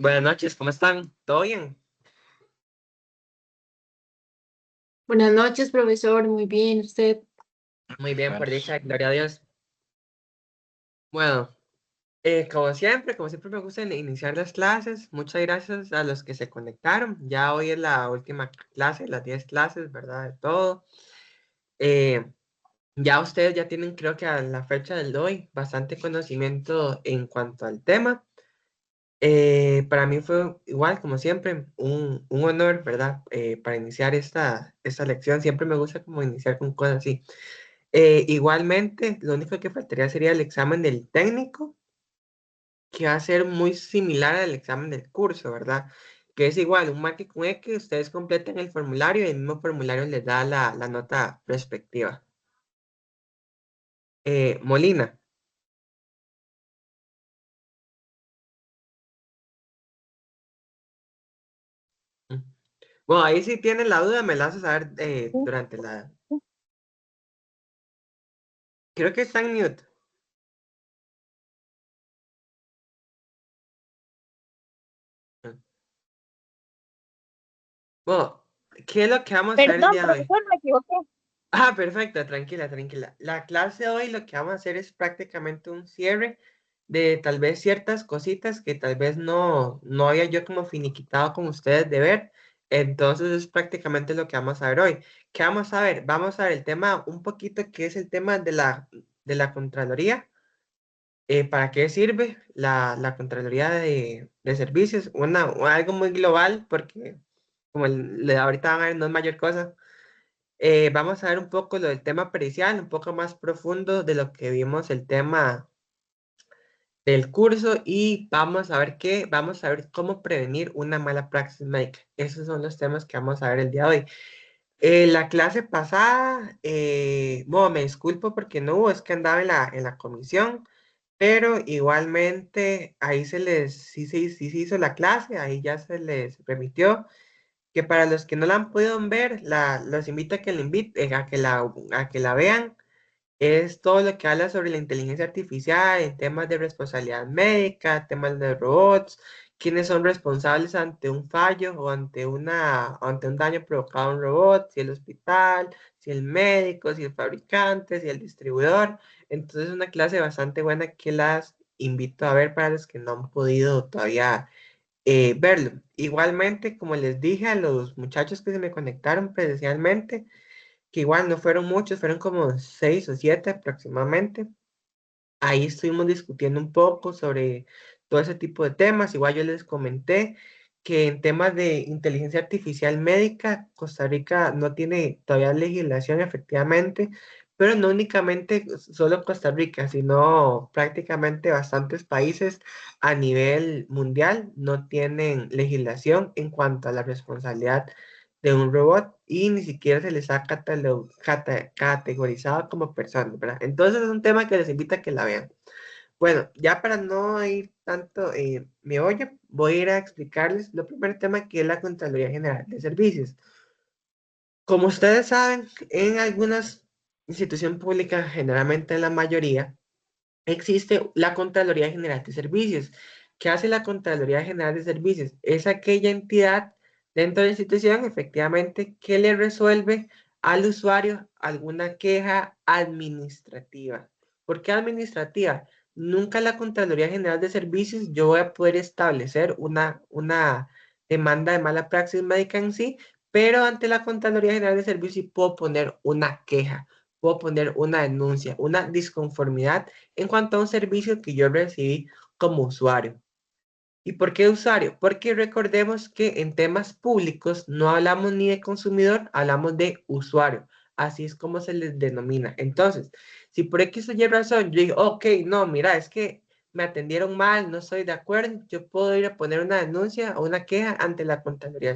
Buenas noches, ¿cómo están? ¿Todo bien? Buenas noches, profesor. Muy bien, usted. Muy bien, por dicha, gloria a Dios. Bueno, como siempre me gusta iniciar las clases. Muchas gracias a los que se conectaron. Ya hoy es la última clase, las 10 clases, ¿verdad? De todo. Eh, ya ustedes ya tienen, creo que a la fecha del hoy, bastante conocimiento en cuanto al tema. Para mí fue igual, como siempre, un honor, ¿verdad? Para iniciar esta lección. Siempre me gusta como iniciar con cosas así. Igualmente, lo único que faltaría sería el examen del técnico, que va a ser muy similar al examen del curso, ¿verdad? Que es igual, un marque con X, ustedes completan el formulario y el mismo formulario les da la nota respectiva. Molina. Mm. Bueno, ahí si tienen la duda, me la haces saber durante la... Creo que está en mute. Mm. Bueno, ¿qué es lo que vamos a ver el Perdón, día de hoy? profesor, me equivoqué. Ah, perfecto, tranquila, tranquila. La clase de hoy lo que vamos a hacer es prácticamente un cierre de tal vez ciertas cositas que tal vez no había yo como finiquitado con ustedes de ver. Entonces es prácticamente lo que vamos a ver hoy. ¿Qué vamos a ver? Vamos a ver el tema un poquito que es el tema de la Contraloría. ¿Para qué sirve la Contraloría de Servicios? Algo muy global porque como ahorita van a ver no es mayor cosa. Vamos a ver un poco lo del tema pericial, un poco más profundo de lo que vimos el tema del curso y vamos a ver cómo prevenir una mala praxis médica. Esos son los temas que vamos a ver el día de hoy. La clase pasada, bueno, me disculpo porque no hubo, es que andaba en la comisión, pero igualmente ahí sí se hizo la clase, ahí ya se les remitió que para los que no la han podido ver, los invito a que a que la vean. Es todo lo que habla sobre la inteligencia artificial en temas de responsabilidad médica, temas de robots, quiénes son responsables ante un fallo o ante un daño provocado a un robot, si el hospital, si el médico, si el fabricante, si el distribuidor. Entonces es una clase bastante buena que las invito a ver para los que no han podido todavía verlo. Igualmente, como les dije a los muchachos que se me conectaron presencialmente, que igual no fueron muchos, fueron como 6 o 7 aproximadamente. Ahí estuvimos discutiendo un poco sobre todo ese tipo de temas. Igual yo les comenté que en temas de inteligencia artificial médica, Costa Rica no tiene todavía legislación efectivamente, pero no únicamente solo Costa Rica, sino prácticamente bastantes países a nivel mundial no tienen legislación en cuanto a la responsabilidad de un robot y ni siquiera se les ha categorizado como personas, ¿verdad? Entonces es un tema que les invito a que la vean. Bueno, ya para no ir tanto me oye, voy a ir a explicarles lo primer tema que es la Contraloría General de Servicios. Como ustedes saben, en algunas instituciones públicas, generalmente en la mayoría, existe la Contraloría General de Servicios. ¿Qué hace la Contraloría General de Servicios? Es aquella entidad dentro de la institución, efectivamente, que le resuelve al usuario alguna queja administrativa. ¿Por qué administrativa? Nunca la Contraloría General de Servicios yo voy a poder establecer una demanda de mala praxis médica en sí, pero ante la Contraloría General de Servicios sí puedo poner una queja, puedo poner una denuncia, una disconformidad en cuanto a un servicio que yo recibí como usuario. ¿Y por qué usuario? Porque recordemos que en temas públicos no hablamos ni de consumidor, hablamos de usuario. Así es como se les denomina. Entonces, si por X o Y razón yo digo, ok, no, mira, es que me atendieron mal, no estoy de acuerdo, yo puedo ir a poner una denuncia o una queja ante la Contraloría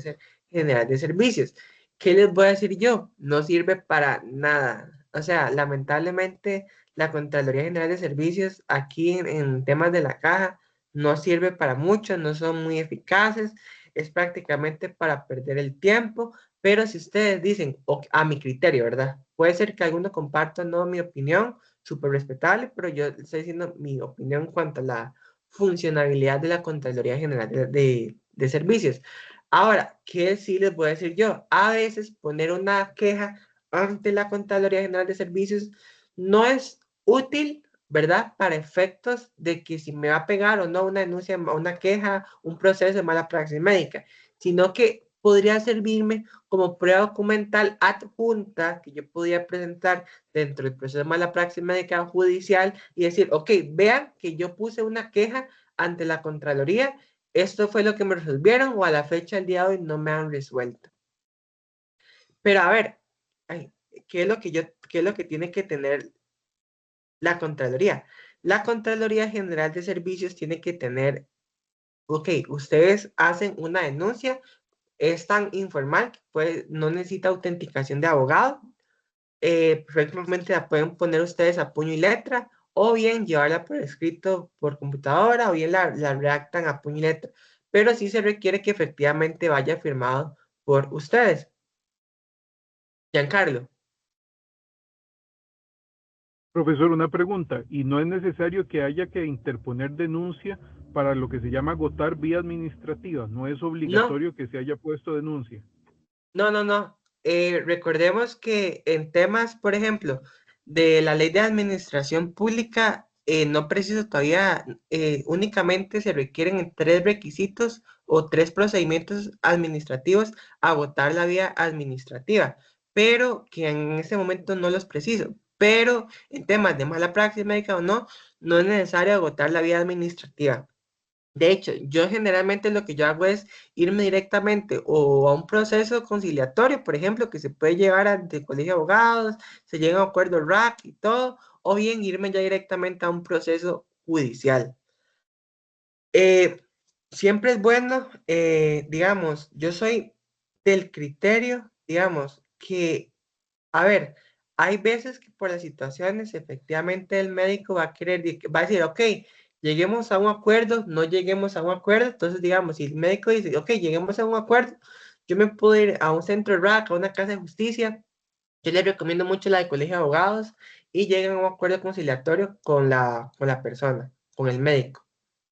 General de Servicios. ¿Qué les voy a decir yo? No sirve para nada. O sea, lamentablemente la Contraloría General de Servicios aquí en temas de la caja no sirve para mucho, no son muy eficaces, es prácticamente para perder el tiempo, pero si ustedes dicen, a mi criterio, ¿verdad? Puede ser que alguno comparta no mi opinión, súper respetable, pero yo estoy diciendo mi opinión en cuanto a la funcionalidad de la Contraloría General de Servicios. Ahora, ¿qué sí les voy a decir yo? A veces poner una queja ante la Contraloría General de Servicios no es útil, ¿verdad? Para efectos de que si me va a pegar o no una denuncia, una queja, un proceso de mala praxis médica, sino que podría servirme como prueba documental adjunta que yo podía presentar dentro del proceso de mala praxis médica judicial y decir, ok, vean que yo puse una queja ante la Contraloría, esto fue lo que me resolvieron o a la fecha del día de hoy no me han resuelto. Pero a ver, ¿qué es lo que qué es lo que tiene que tener la Contraloría? La Contraloría General de Servicios tiene que tener, ok, ustedes hacen una denuncia, es tan informal que no necesita autenticación de abogado, perfectamente la pueden poner ustedes a puño y letra, o bien llevarla por escrito por computadora, o bien la redactan a puño y letra, pero sí se requiere que efectivamente vaya firmado por ustedes. Giancarlo. Profesor, una pregunta, ¿y no es necesario que haya que interponer denuncia para lo que se llama agotar vía administrativa? ¿No es No, obligatorio que se haya puesto denuncia? no. Recordemos que en temas, por ejemplo, de la ley de administración pública, no preciso todavía, únicamente se requieren tres requisitos o tres procedimientos administrativos a agotar la vía administrativa, pero que en este momento no los preciso. Pero en temas de mala praxis médica o no, no es necesario agotar la vía administrativa. De hecho, yo generalmente lo que yo hago es irme directamente o a un proceso conciliatorio, por ejemplo, que se puede llevar ante el colegio de abogados, se llega a un acuerdo RAC y todo, o bien irme ya directamente a un proceso judicial. Eh, Siempre es bueno, digamos, yo soy del criterio, digamos, que a ver, hay veces que por las situaciones, efectivamente el médico va a querer, va a decir, ok, lleguemos a un acuerdo, no lleguemos a un acuerdo, entonces digamos, si el médico dice, ok, lleguemos a un acuerdo, yo me puedo ir a un centro RAC, a una casa de justicia, yo les recomiendo mucho la de colegio de abogados y llegan a un acuerdo conciliatorio con la persona, con el médico.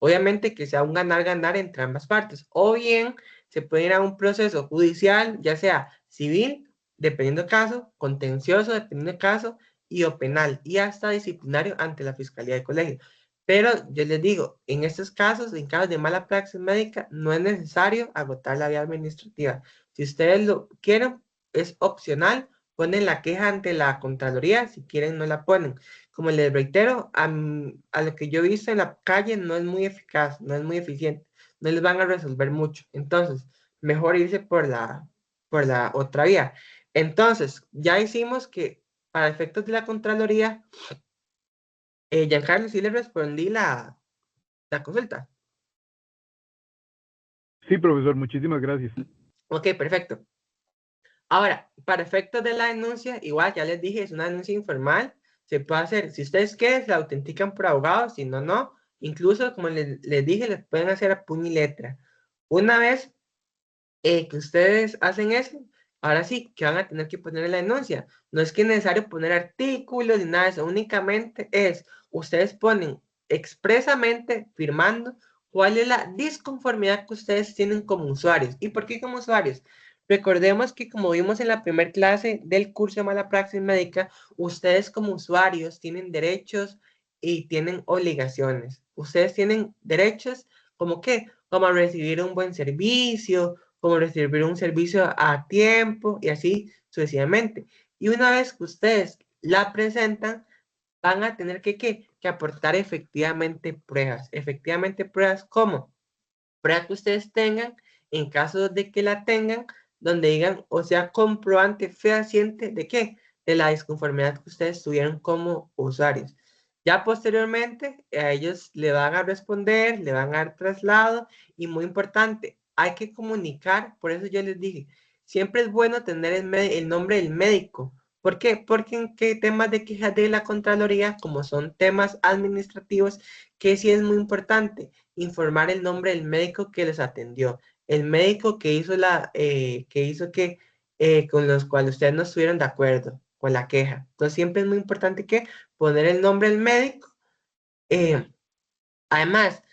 Obviamente que sea un ganar-ganar entre ambas partes. O bien se puede ir a un proceso judicial, ya sea civil, dependiendo del caso, contencioso, dependiendo del caso, y o penal, y hasta disciplinario ante la Fiscalía de Colegio. Pero yo les digo, en estos casos, en casos de mala praxis médica, no es necesario agotar la vía administrativa. Si ustedes lo quieren, es opcional, ponen la queja ante la Contraloría, si quieren no la ponen. Como les reitero, a lo que yo he visto en la calle no es muy eficaz, no es muy eficiente, no les van a resolver mucho. Entonces, mejor irse por la otra vía. Entonces, ya hicimos que para efectos de la Contraloría, Giancarlo, sí le respondí la consulta. Sí, profesor, muchísimas gracias. Ok, perfecto. Ahora, para efectos de la denuncia, igual ya les dije, es una denuncia informal, se puede hacer, si ustedes quieren, la autentican por abogado, si no, no. Incluso, como les dije, les pueden hacer a puño y letra. Una vez que ustedes hacen eso, ahora sí, que van a tener que poner en la denuncia. No es que es necesario poner artículos ni nada de eso, únicamente es, ustedes ponen expresamente, firmando, cuál es la disconformidad que ustedes tienen como usuarios. ¿Y por qué como usuarios? Recordemos que como vimos en la primera clase del curso de mala praxis médica, ustedes como usuarios tienen derechos y tienen obligaciones. Ustedes tienen derechos como qué, como a recibir un buen servicio, como recibir un servicio a tiempo y así sucesivamente. Y una vez que ustedes la presentan, van a tener que aportar efectivamente pruebas como pruebas que ustedes tengan, en caso de que la tengan, donde digan, o sea, comprobante fehaciente de qué, de la disconformidad que ustedes tuvieron como usuarios. Ya posteriormente, a ellos le van a responder, le van a dar traslado y muy importante, hay que comunicar, por eso yo les dije, siempre es bueno tener el nombre del médico. ¿Por qué? Porque en qué temas de quejas de la Contraloría, como son temas administrativos, que sí es muy importante informar el nombre del médico que les atendió, el médico que hizo con los cuales ustedes no estuvieron de acuerdo con la queja. Entonces siempre es muy importante que poner el nombre del médico. Eh, Además,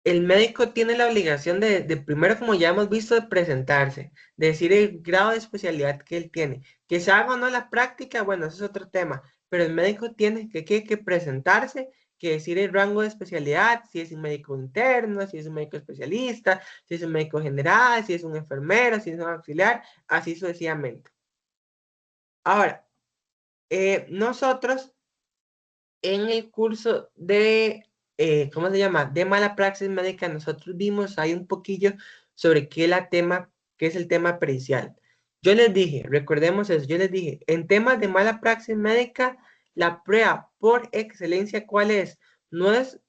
el médico tiene la obligación de primero, como ya hemos visto, de presentarse, de decir el grado de especialidad que él tiene. Que se haga o no la práctica, bueno, eso es otro tema, pero el médico tiene que presentarse, que decir el rango de especialidad, si es un médico interno, si es un médico especialista, si es un médico general, si es un enfermero, si es un auxiliar, así sucesivamente. Ahora, nosotros en el curso de, ¿cómo se llama? De mala praxis médica, nosotros vimos ahí un poquillo sobre qué es el tema pericial. Yo les dije, recordemos eso, yo les dije, en temas de mala praxis médica, la prueba por excelencia, ¿cuál es? No es,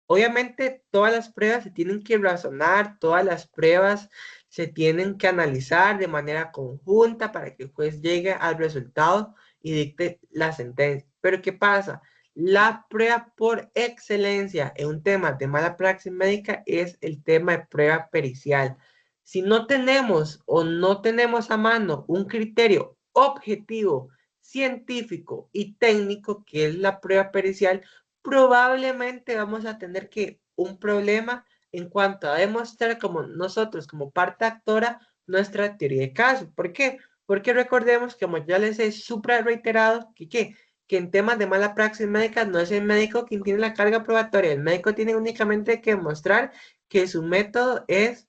obviamente, todas las pruebas se tienen que razonar, todas las pruebas se tienen que analizar de manera conjunta para que el juez llegue al resultado y dicte la sentencia. Pero ¿qué pasa? La prueba por excelencia en un tema de mala praxis médica es el tema de prueba pericial. Si no tenemos o no tenemos a mano un criterio objetivo, científico y técnico, que es la prueba pericial, probablemente vamos a tener un problema en cuanto a demostrar como nosotros, como parte actora, nuestra teoría de caso. ¿Por qué? Porque recordemos, como ya les he supra reiterado, que en temas de mala praxis médica no es el médico quien tiene la carga probatoria. El médico tiene únicamente que demostrar que su método es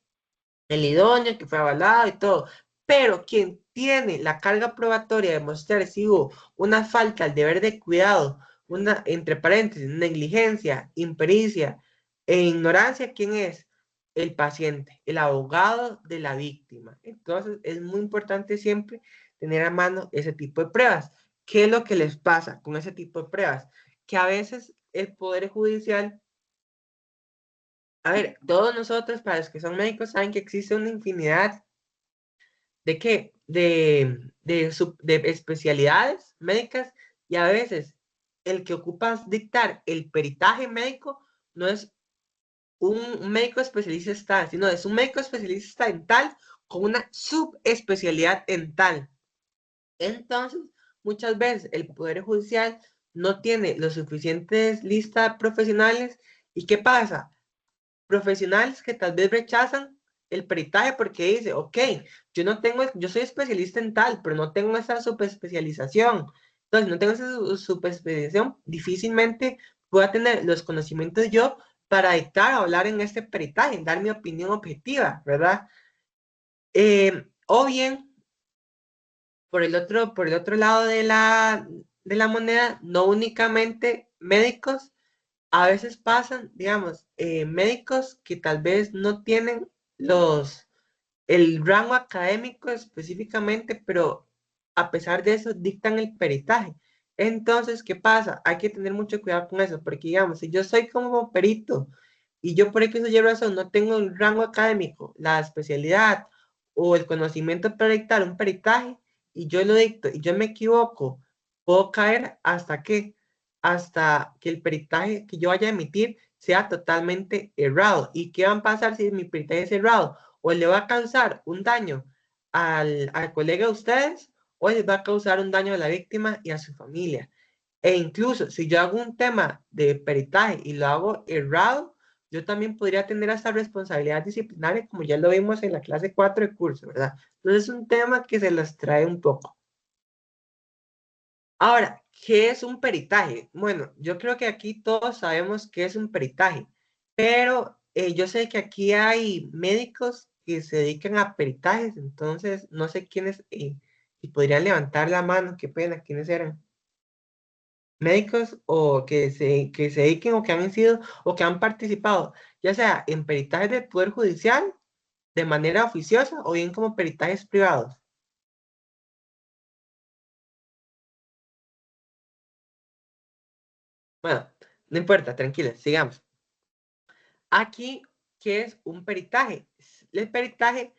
el idóneo, que fue avalado y todo. Pero quien tiene la carga probatoria de mostrar si hubo una falta al deber de cuidado, una, entre paréntesis, negligencia, impericia e ignorancia, ¿quién es? El paciente, el abogado de la víctima. Entonces, es muy importante siempre tener a mano ese tipo de pruebas. ¿Qué es lo que les pasa con ese tipo de pruebas? Que a veces el Poder Judicial, a ver, todos nosotros, para los que son médicos, saben que existe una infinidad ¿de qué? De especialidades médicas, y a veces el que ocupa dictar el peritaje médico no es un médico especialista, sino es un médico especialista en tal con una subespecialidad en tal. Entonces, muchas veces el Poder Judicial no tiene los suficientes listas de profesionales. ¿Y qué pasa? Profesionales que tal vez rechazan el peritaje porque dice, ok, yo soy especialista en tal, pero no tengo esa subespecialización. Entonces, no tengo esa subespecialización, difícilmente pueda tener los conocimientos yo para dictar o hablar en este peritaje, dar mi opinión objetiva, ¿verdad? O bien, por el otro lado de la moneda, no únicamente médicos, a veces pasan, digamos, médicos que tal vez no tienen el rango académico específicamente, pero a pesar de eso dictan el peritaje. Entonces, ¿qué pasa? Hay que tener mucho cuidado con eso, porque digamos, si yo soy como perito y yo por X o Y razón no tengo el rango académico, la especialidad o el conocimiento para dictar un peritaje y yo lo dicto y yo me equivoco, puedo caer hasta que el peritaje que yo vaya a emitir sea totalmente errado. ¿Y qué va a pasar si mi peritaje es errado? O le va a causar un daño al colega de ustedes, o les va a causar un daño a la víctima y a su familia. E incluso si yo hago un tema de peritaje y lo hago errado, yo también podría tener hasta responsabilidad disciplinaria, como ya lo vimos en la clase 4 de curso, ¿verdad? Entonces es un tema que se las trae un poco. Ahora, ¿qué es un peritaje? Bueno, yo creo que aquí todos sabemos qué es un peritaje, pero yo sé que aquí hay médicos que se dedican a peritajes, entonces no sé quiénes, si podrían levantar la mano, qué pena, quiénes eran. Médicos o que se dediquen o que han sido o que han participado, ya sea en peritajes del Poder Judicial de manera oficiosa o bien como peritajes privados. Bueno, no importa, tranquila, sigamos. Aquí, ¿qué es un peritaje? El peritaje,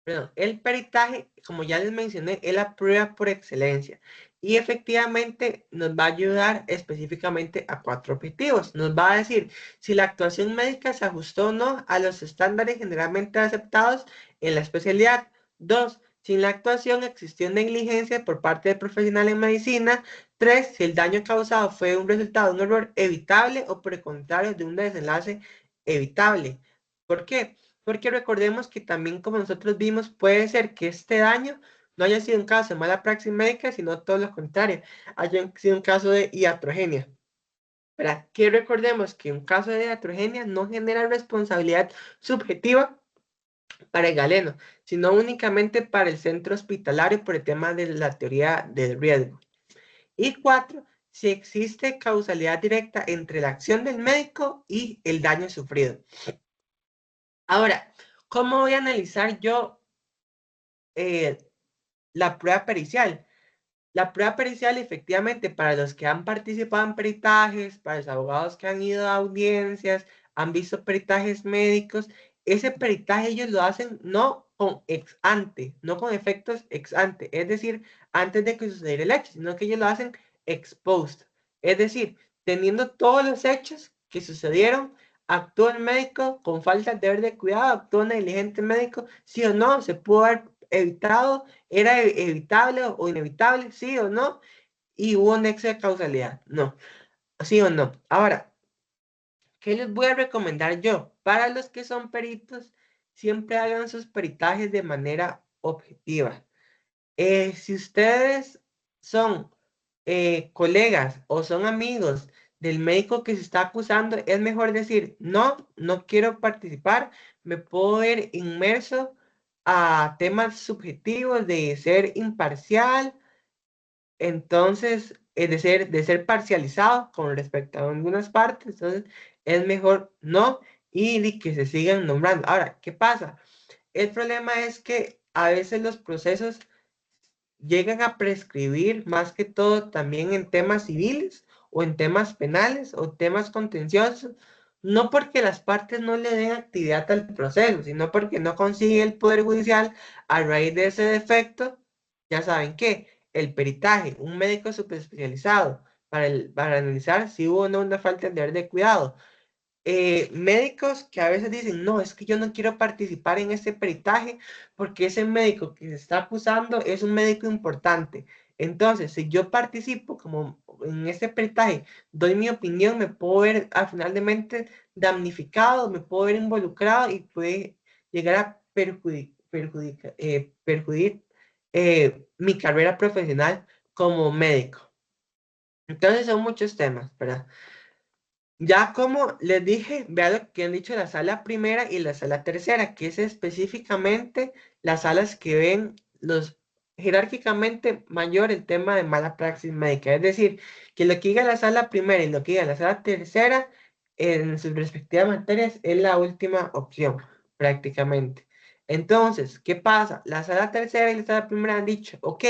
perdón, el peritaje, como ya les mencioné, es la prueba por excelencia. Y efectivamente nos va a ayudar específicamente a 4 objetivos. Nos va a decir si la actuación médica se ajustó o no a los estándares generalmente aceptados en la especialidad. 2, sin la actuación existió negligencia por parte del profesional en medicina. 3, si el daño causado fue un resultado de un error evitable o por el contrario de un desenlace evitable. ¿Por qué? Porque recordemos que también, como nosotros vimos, puede ser que este daño no haya sido un caso de mala praxis médica, sino todo lo contrario, haya sido un caso de iatrogenia. ¿Verdad? Que recordemos que un caso de iatrogenia no genera responsabilidad subjetiva para el galeno, sino únicamente para el centro hospitalario por el tema de la teoría del riesgo. Y 4, si existe causalidad directa entre la acción del médico y el daño sufrido. Ahora, ¿cómo voy a analizar yo la prueba pericial? La prueba pericial, efectivamente, para los que han participado en peritajes, para los abogados que han ido a audiencias, han visto peritajes médicos, ese peritaje ellos lo hacen no con ex ante, no con efectos ex ante, es decir, antes de que sucediera el hecho, sino que ellos lo hacen ex post. Es decir, teniendo todos los hechos que sucedieron, actuó el médico con falta de deber de cuidado, actuó negligente médico, sí o no, se pudo haber evitado, era evitable o inevitable, sí o no, y hubo un nexo de causalidad, no, sí o no. Ahora, ¿qué les voy a recomendar yo? Para los que son peritos, siempre hagan sus peritajes de manera objetiva. Si ustedes son colegas o son amigos del médico que se está acusando, es mejor decir, no, no quiero participar, me puedo ver inmerso a temas subjetivos de ser imparcial, entonces, de ser parcializado con respecto a algunas partes, entonces es mejor no y de que se sigan nombrando. Ahora, ¿qué pasa? El problema es que a veces los procesos llegan a prescribir más que todo también en temas civiles o en temas penales o temas contenciosos, no porque las partes no le den actividad al proceso, sino porque no consigue el Poder Judicial a raíz de ese defecto, ya saben qué, el peritaje, un médico superespecializado para analizar si hubo o no una falta de deber de cuidado, médicos que a veces dicen, no, es que yo no quiero participar en este peritaje porque ese médico que se está acusando es un médico importante. Entonces, si yo participo como en este peritaje, doy mi opinión, me puedo ver al final de mente damnificado, me puedo ver involucrado y puede llegar a perjudicar mi carrera profesional como médico. Entonces, son muchos temas, ¿verdad? Ya como les dije, vea lo que han dicho la sala primera y la sala tercera, que es específicamente las salas que ven los jerárquicamente mayor el tema de mala praxis médica. Es decir, que lo que diga la sala primera y lo que diga la sala tercera en sus respectivas materias es la última opción, prácticamente. Entonces, ¿qué pasa? La sala tercera y la sala primera han dicho, ok,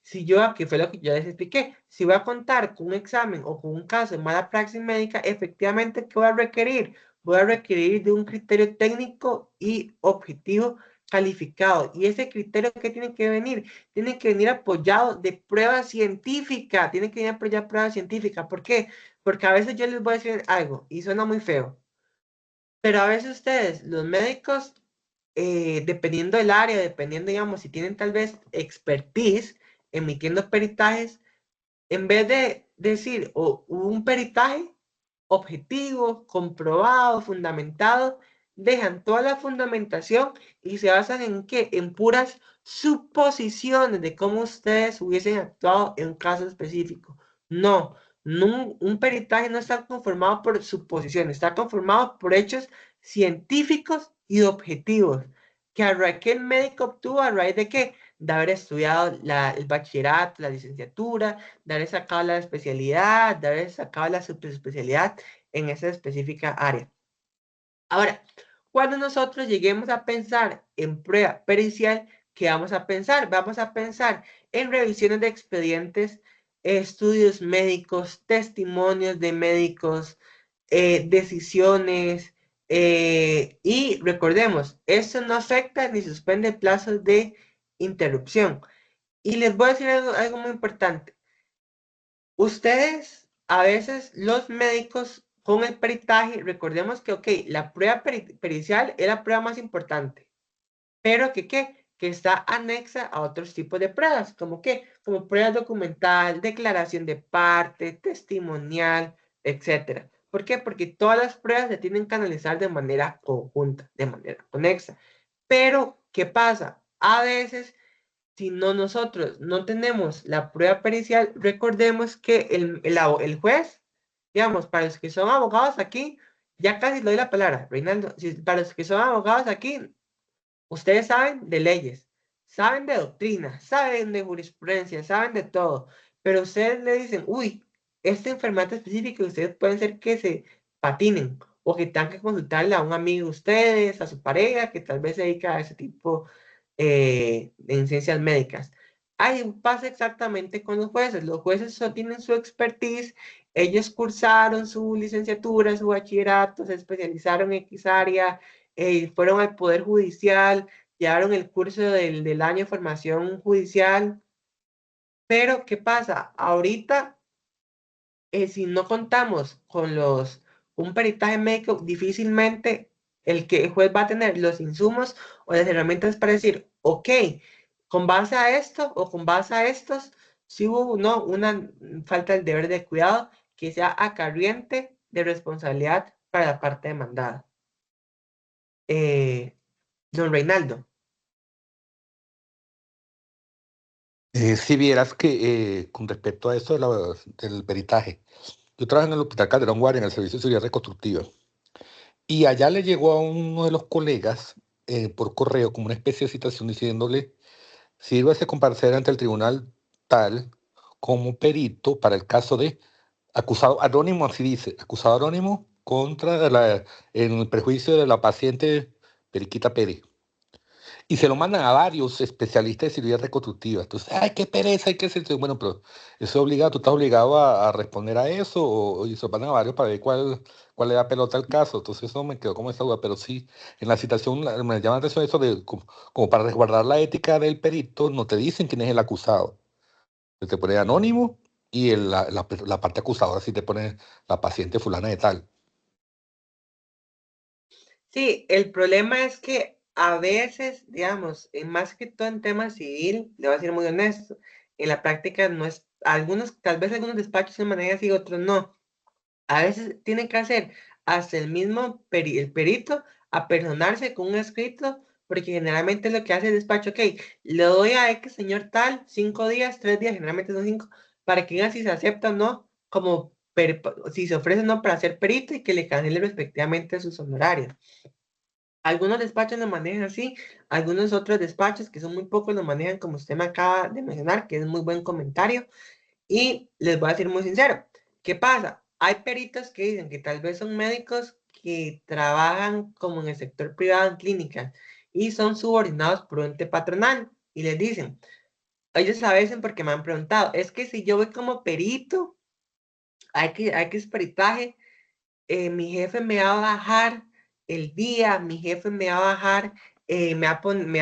si yo, que fue lo que yo les expliqué, si voy a contar con un examen o con un caso de mala praxis médica, efectivamente, ¿qué voy a requerir? Voy a requerir de un criterio técnico y objetivo calificado. Y ese criterio, ¿qué tiene que venir? Tiene que venir apoyado de prueba científica, tiene que venir apoyado de prueba científica. ¿Por qué? Porque a veces yo les voy a decir algo y suena muy feo, pero a veces ustedes, los médicos, dependiendo del área, dependiendo, digamos, si tienen tal vez expertise emitiendo peritajes, en vez de decir un peritaje objetivo, comprobado, fundamentado, dejan toda la fundamentación y se basan en qué? En puras suposiciones de cómo ustedes hubiesen actuado en un caso específico. No, un peritaje no está conformado por suposiciones, está conformado por hechos científicos y objetivos que a raíz que el médico obtuvo a raíz de qué? De haber estudiado el bachillerato, la licenciatura, de haber sacado la especialidad, de haber sacado la subespecialidad en esa específica área. Ahora, cuando nosotros lleguemos a pensar en prueba pericial, ¿qué vamos a pensar? Vamos a pensar en revisiones de expedientes, estudios médicos, testimonios de médicos, decisiones, y recordemos, esto no afecta ni suspende plazos de interrupción. Y les voy a decir algo muy importante. Ustedes, a veces los médicos con el peritaje, recordemos que, ok, la prueba pericial es la prueba más importante, pero que, ¿qué? que está anexa a otros tipos de pruebas, como qué, como prueba documental, declaración de parte, testimonial, etcétera. ¿Por qué? Porque todas las pruebas se tienen que analizar de manera conjunta, de manera conexa. Pero, ¿qué pasa? A veces, si no nosotros no tenemos la prueba pericial, recordemos que el juez, digamos, para los que son abogados aquí, ya casi le doy la palabra, Reinaldo, para los que son abogados aquí, ustedes saben de leyes, saben de doctrina, saben de jurisprudencia, saben de todo, pero ustedes le dicen, uy, esta enfermedad específica, ustedes pueden ser que se patinen o que tengan que consultarle a un amigo de ustedes, a su pareja, que tal vez se dedica a ese tipo en ciencias médicas. Ahí pasa exactamente con los jueces. Los jueces solo tienen su expertise, ellos cursaron su licenciatura, su bachillerato, se especializaron en X área, fueron al Poder Judicial, llevaron el curso del año de formación judicial. Pero, ¿qué pasa? Ahorita, si no contamos con un peritaje médico, difícilmente el juez va a tener los insumos o las herramientas para decir, ok, con base a esto o con base a estos, si hubo no, una falta del deber de cuidado que sea acarriente de responsabilidad para la parte demandada. Don Reinaldo. Si vieras que con respecto a eso del peritaje, yo trabajo en el Hospital Calderón Guardia en el Servicio de Seguridad Reconstructiva y allá le llegó a uno de los colegas por correo como una especie de citación diciéndole, sírvase comparecer ante el tribunal tal como perito para el caso de acusado anónimo, así dice, acusado anónimo en el perjuicio de la paciente Periquita Pérez. Y se lo mandan a varios especialistas de cirugía reconstructiva. Entonces, ay, qué pereza, hay que hacer. Bueno, pero eso es obligado, tú estás obligado a responder a eso, y se lo mandan a varios para ver cuál le da pelota al caso. Entonces, eso me quedó como esa duda. Pero sí, en la citación me llama la atención eso de como para resguardar la ética del perito, no te dicen quién es el acusado. Te pone anónimo y la parte acusadora sí te pone la paciente fulana de tal. Sí, el problema es que a veces, digamos, más que todo en tema civil, le voy a ser muy honesto, en la práctica no es, tal vez algunos despachos se manejan así, otros no. A veces tienen que hacer hasta el mismo el perito apersonarse con un escrito, porque generalmente lo que hace el despacho, ok, le doy a X señor tal 5 días, 3 días, generalmente son 5, para que diga si se acepta o no, como si se ofrece o no para ser perito y que le cancele respectivamente sus honorarios. Algunos despachos lo manejan así, algunos otros despachos, que son muy pocos, lo manejan como usted me acaba de mencionar, que es muy buen comentario. Y les voy a decir muy sincero, ¿qué pasa? Hay peritos que dicen que tal vez son médicos que trabajan como en el sector privado en clínicas y son subordinados por un ente patronal y les dicen, ellos a veces porque me han preguntado, es que si yo voy como perito, hay que es peritaje, mi jefe me va a bajar el día, mi jefe me va a bajar, me va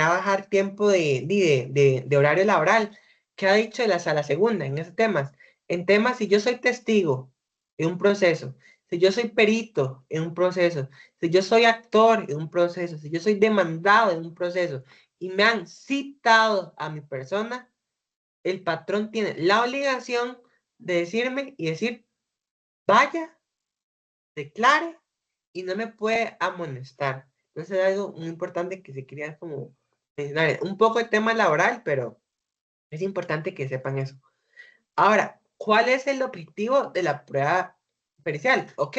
a bajar tiempo de horario laboral. ¿Qué ha dicho de la sala segunda en ese temas? En temas, si yo soy testigo en un proceso, si yo soy perito en un proceso, si yo soy actor en un proceso, si yo soy demandado en un proceso y me han citado a mi persona, el patrón tiene la obligación de decirme y decir, vaya, declare y no me puede amonestar. Entonces es algo muy importante que se quería como mencionar. Un poco el tema laboral, pero es importante que sepan eso. Ahora, ¿cuál es el objetivo de la prueba pericial? Ok,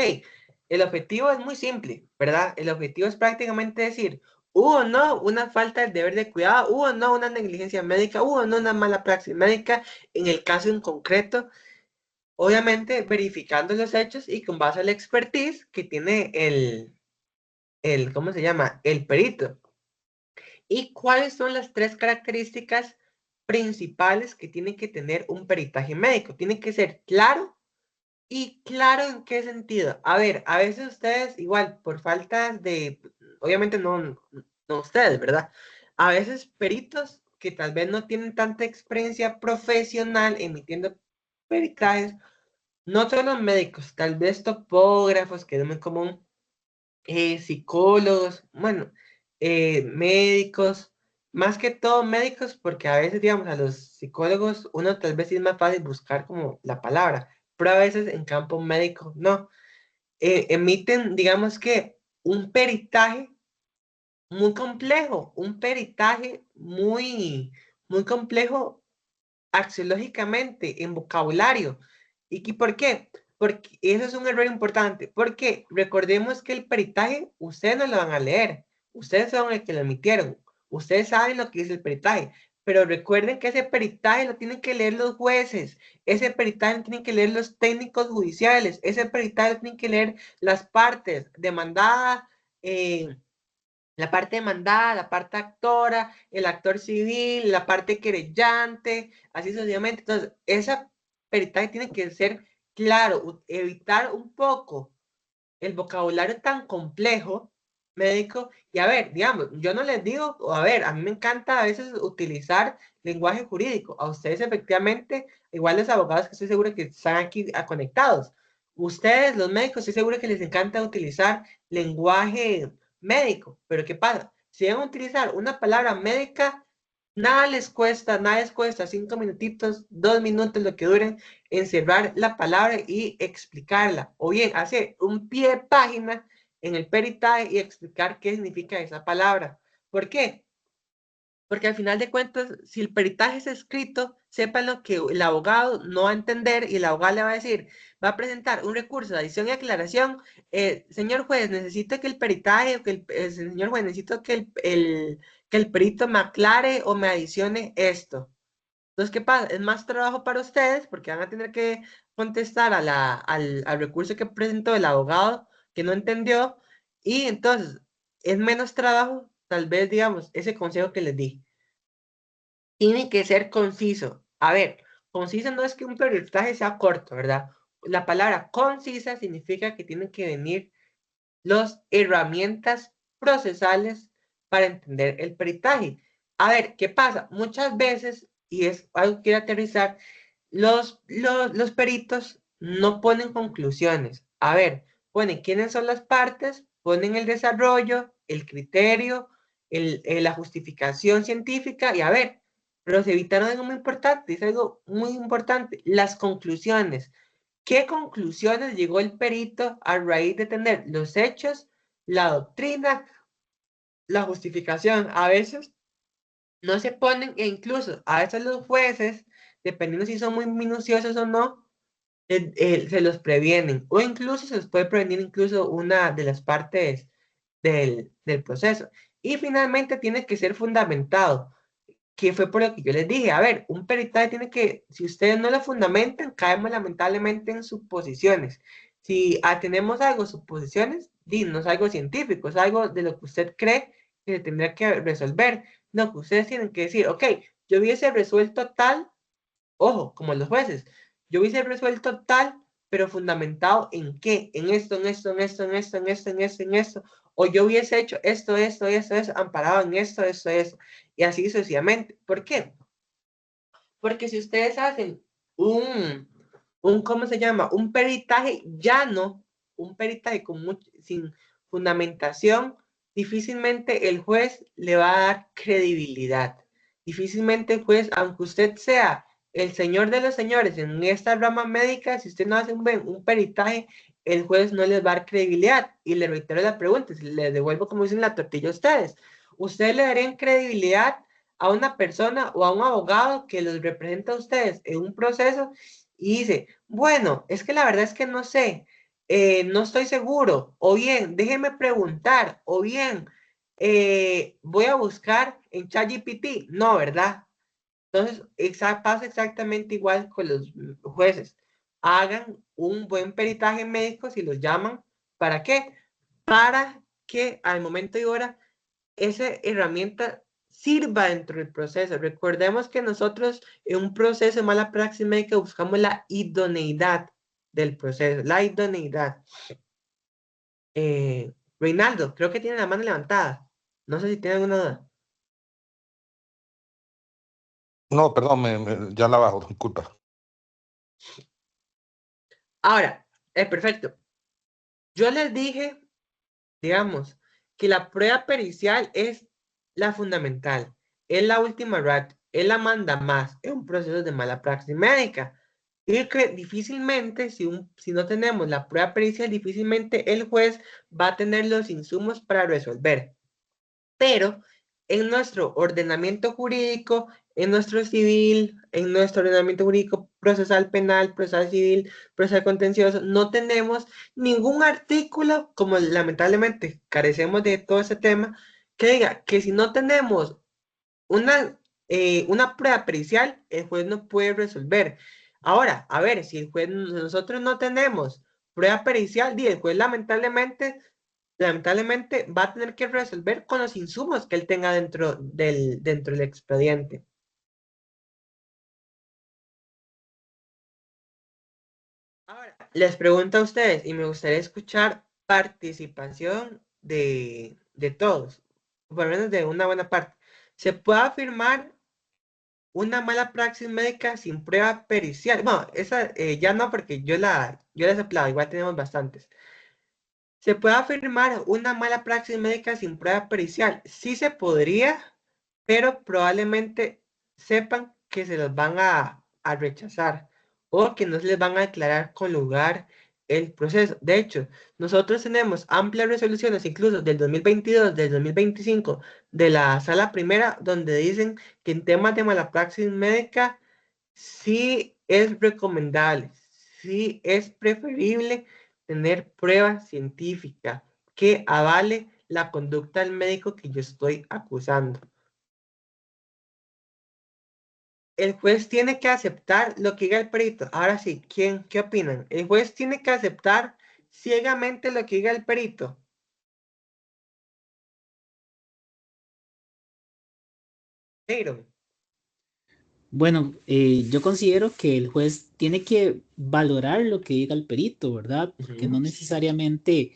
el objetivo es muy simple, ¿verdad? El objetivo es prácticamente decir, hubo o no una falta del deber de cuidado, hubo o no una negligencia médica, hubo o no una mala praxis médica en el caso en concreto. Obviamente verificando los hechos y con base a la expertise que tiene ¿cómo se llama? El perito. ¿Y cuáles son las 3 características principales que tiene que tener un peritaje médico? Tiene que ser claro. ¿Y claro en qué sentido? A ver, a veces ustedes, igual, por faltas de, obviamente no ustedes, ¿verdad? A veces peritos que tal vez no tienen tanta experiencia profesional emitiendo peritajes, no solo médicos, tal vez topógrafos, que es muy común, psicólogos, bueno, médicos, más que todo médicos, porque a veces, digamos, a los psicólogos, uno tal vez sí es más fácil buscar como la palabra, pero a veces en campo médico no. Emiten, digamos que, un peritaje muy complejo, un peritaje muy complejo axiológicamente, en vocabulario. ¿Y por qué? Porque eso es un error importante, porque recordemos que el peritaje ustedes no lo van a leer, ustedes son el que lo emitieron, ustedes saben lo que dice el peritaje, pero recuerden que ese peritaje lo tienen que leer los jueces, ese peritaje lo tienen que leer los técnicos judiciales, ese peritaje lo tienen que leer las partes demandadas, la parte demandada, la parte actora, el actor civil, la parte querellante, así sucesivamente. Entonces, esa peritaje tiene que ser claro, evitar un poco el vocabulario tan complejo médico. Y a ver, digamos, yo no les digo, a ver, a mí me encanta a veces utilizar lenguaje jurídico. A ustedes efectivamente, igual los abogados que estoy seguro que están aquí conectados. Ustedes, los médicos, estoy seguro que les encanta utilizar lenguaje médico. Pero ¿qué pasa? Si van a utilizar una palabra médica, nada les cuesta 5 minutitos, 2 minutos, lo que duren, encerrar la palabra y explicarla. O bien, hacer un pie de página en el peritaje y explicar qué significa esa palabra. ¿Por qué? Porque al final de cuentas, si el peritaje es escrito, sepan lo que el abogado no va a entender y el abogado le va a decir, va a presentar un recurso de adición y aclaración. Señor juez, necesito que el peritaje, o que señor juez, necesito que el perito me aclare o me adicione esto. Entonces, ¿qué pasa? Es más trabajo para ustedes porque van a tener que contestar al recurso que presentó el abogado que no entendió, y entonces es menos trabajo, tal vez, digamos, ese consejo que les di. Tiene que ser conciso. A ver, conciso no es que un peritaje sea corto, ¿verdad? La palabra concisa significa que tienen que venir las herramientas procesales para entender el peritaje. A ver, ¿qué pasa? Muchas veces, y es algo que quiero aterrizar, los peritos no ponen conclusiones. A ver, ponen quiénes son las partes, ponen el desarrollo, el criterio, la justificación científica, y a ver, pero se evitaron algo muy importante, es algo muy importante, las conclusiones. ¿Qué conclusiones llegó el perito a raíz de tener los hechos, la doctrina, la justificación? A veces no se ponen, e incluso a veces los jueces, dependiendo si son muy minuciosos o no, se los previenen, o incluso se les puede prevenir incluso una de las partes del proceso. Y finalmente tiene que ser fundamentado, que fue por lo que yo les dije. A ver, un peritaje tiene que, si ustedes no lo fundamentan, caemos lamentablemente en suposiciones. Si tenemos algo, suposiciones, no es algo científico, es algo de lo que usted cree que se tendría que resolver. No, que ustedes tienen que decir, ok, yo hubiese resuelto tal, ojo, como los jueces, yo hubiese resuelto tal, pero fundamentado en qué, en esto, en esto, en esto, en esto, en esto, en esto, en esto, o yo hubiese hecho esto, esto, esto, esto, amparado en esto, esto, esto, y así sucesivamente. ¿Por qué? Porque si ustedes hacen ¿cómo se llama? Un peritaje llano, un peritaje sin fundamentación, difícilmente el juez le va a dar credibilidad. Difícilmente el juez, aunque usted sea el señor de los señores en esta rama médica, si usted no hace un peritaje, el juez no les va a dar credibilidad. Y le reitero la pregunta, si le devuelvo como dicen la tortilla a ustedes, ¿ustedes le darían credibilidad a una persona o a un abogado que los representa a ustedes en un proceso y dice, bueno, es que la verdad es que no sé, no estoy seguro, o bien, déjeme preguntar, o bien, voy a buscar en ChatGPT? No, ¿verdad? Entonces, pasa exactamente igual con los jueces. Hagan un buen peritaje médico si los llaman. ¿Para qué? Para que al momento y hora esa herramienta sirva dentro del proceso. Recordemos que nosotros en un proceso de mala praxis médica buscamos la idoneidad del proceso, la idoneidad. Reinaldo, creo que tiene la mano levantada. No sé si tiene alguna duda. No, perdón, ya la bajo, disculpa. Ahora, perfecto. Yo les dije, digamos, que la prueba pericial es la fundamental. es la última ratio, él la manda más en un proceso de mala praxis médica. Y que difícilmente, si no tenemos la prueba pericial, difícilmente el juez va a tener los insumos para resolver. Pero en nuestro ordenamiento jurídico, en nuestro civil, en nuestro ordenamiento jurídico procesal penal, procesal civil, procesal contencioso, no tenemos ningún artículo, como lamentablemente carecemos de todo ese tema, que diga que si no tenemos una prueba pericial, el juez no puede resolver. Ahora, a ver, si nosotros no tenemos prueba pericial, el juez lamentablemente va a tener que resolver con los insumos que él tenga dentro del expediente. Ahora, les pregunto a ustedes y me gustaría escuchar participación de todos, por lo menos de una buena parte. ¿Se puede afirmar una mala praxis médica sin prueba pericial? Bueno, esa ya no, porque yo la he aceptado, igual tenemos bastantes. ¿Se puede afirmar una mala praxis médica sin prueba pericial? Sí se podría, pero probablemente sepan que se los van a rechazar o que no se les van a declarar con lugar el proceso. De hecho, nosotros tenemos amplias resoluciones, incluso del 2022, del 2025, de la sala primera, donde dicen que en temas de mala praxis médica sí es recomendable, sí es preferible tener prueba científica que avale la conducta del médico que yo estoy acusando. El juez tiene que aceptar lo que diga el perito. Ahora sí, ¿qué opinan? El juez tiene que aceptar ciegamente lo que diga el perito. Pero, Bueno, yo considero que el juez tiene que valorar lo que diga el perito, ¿verdad? Porque no necesariamente,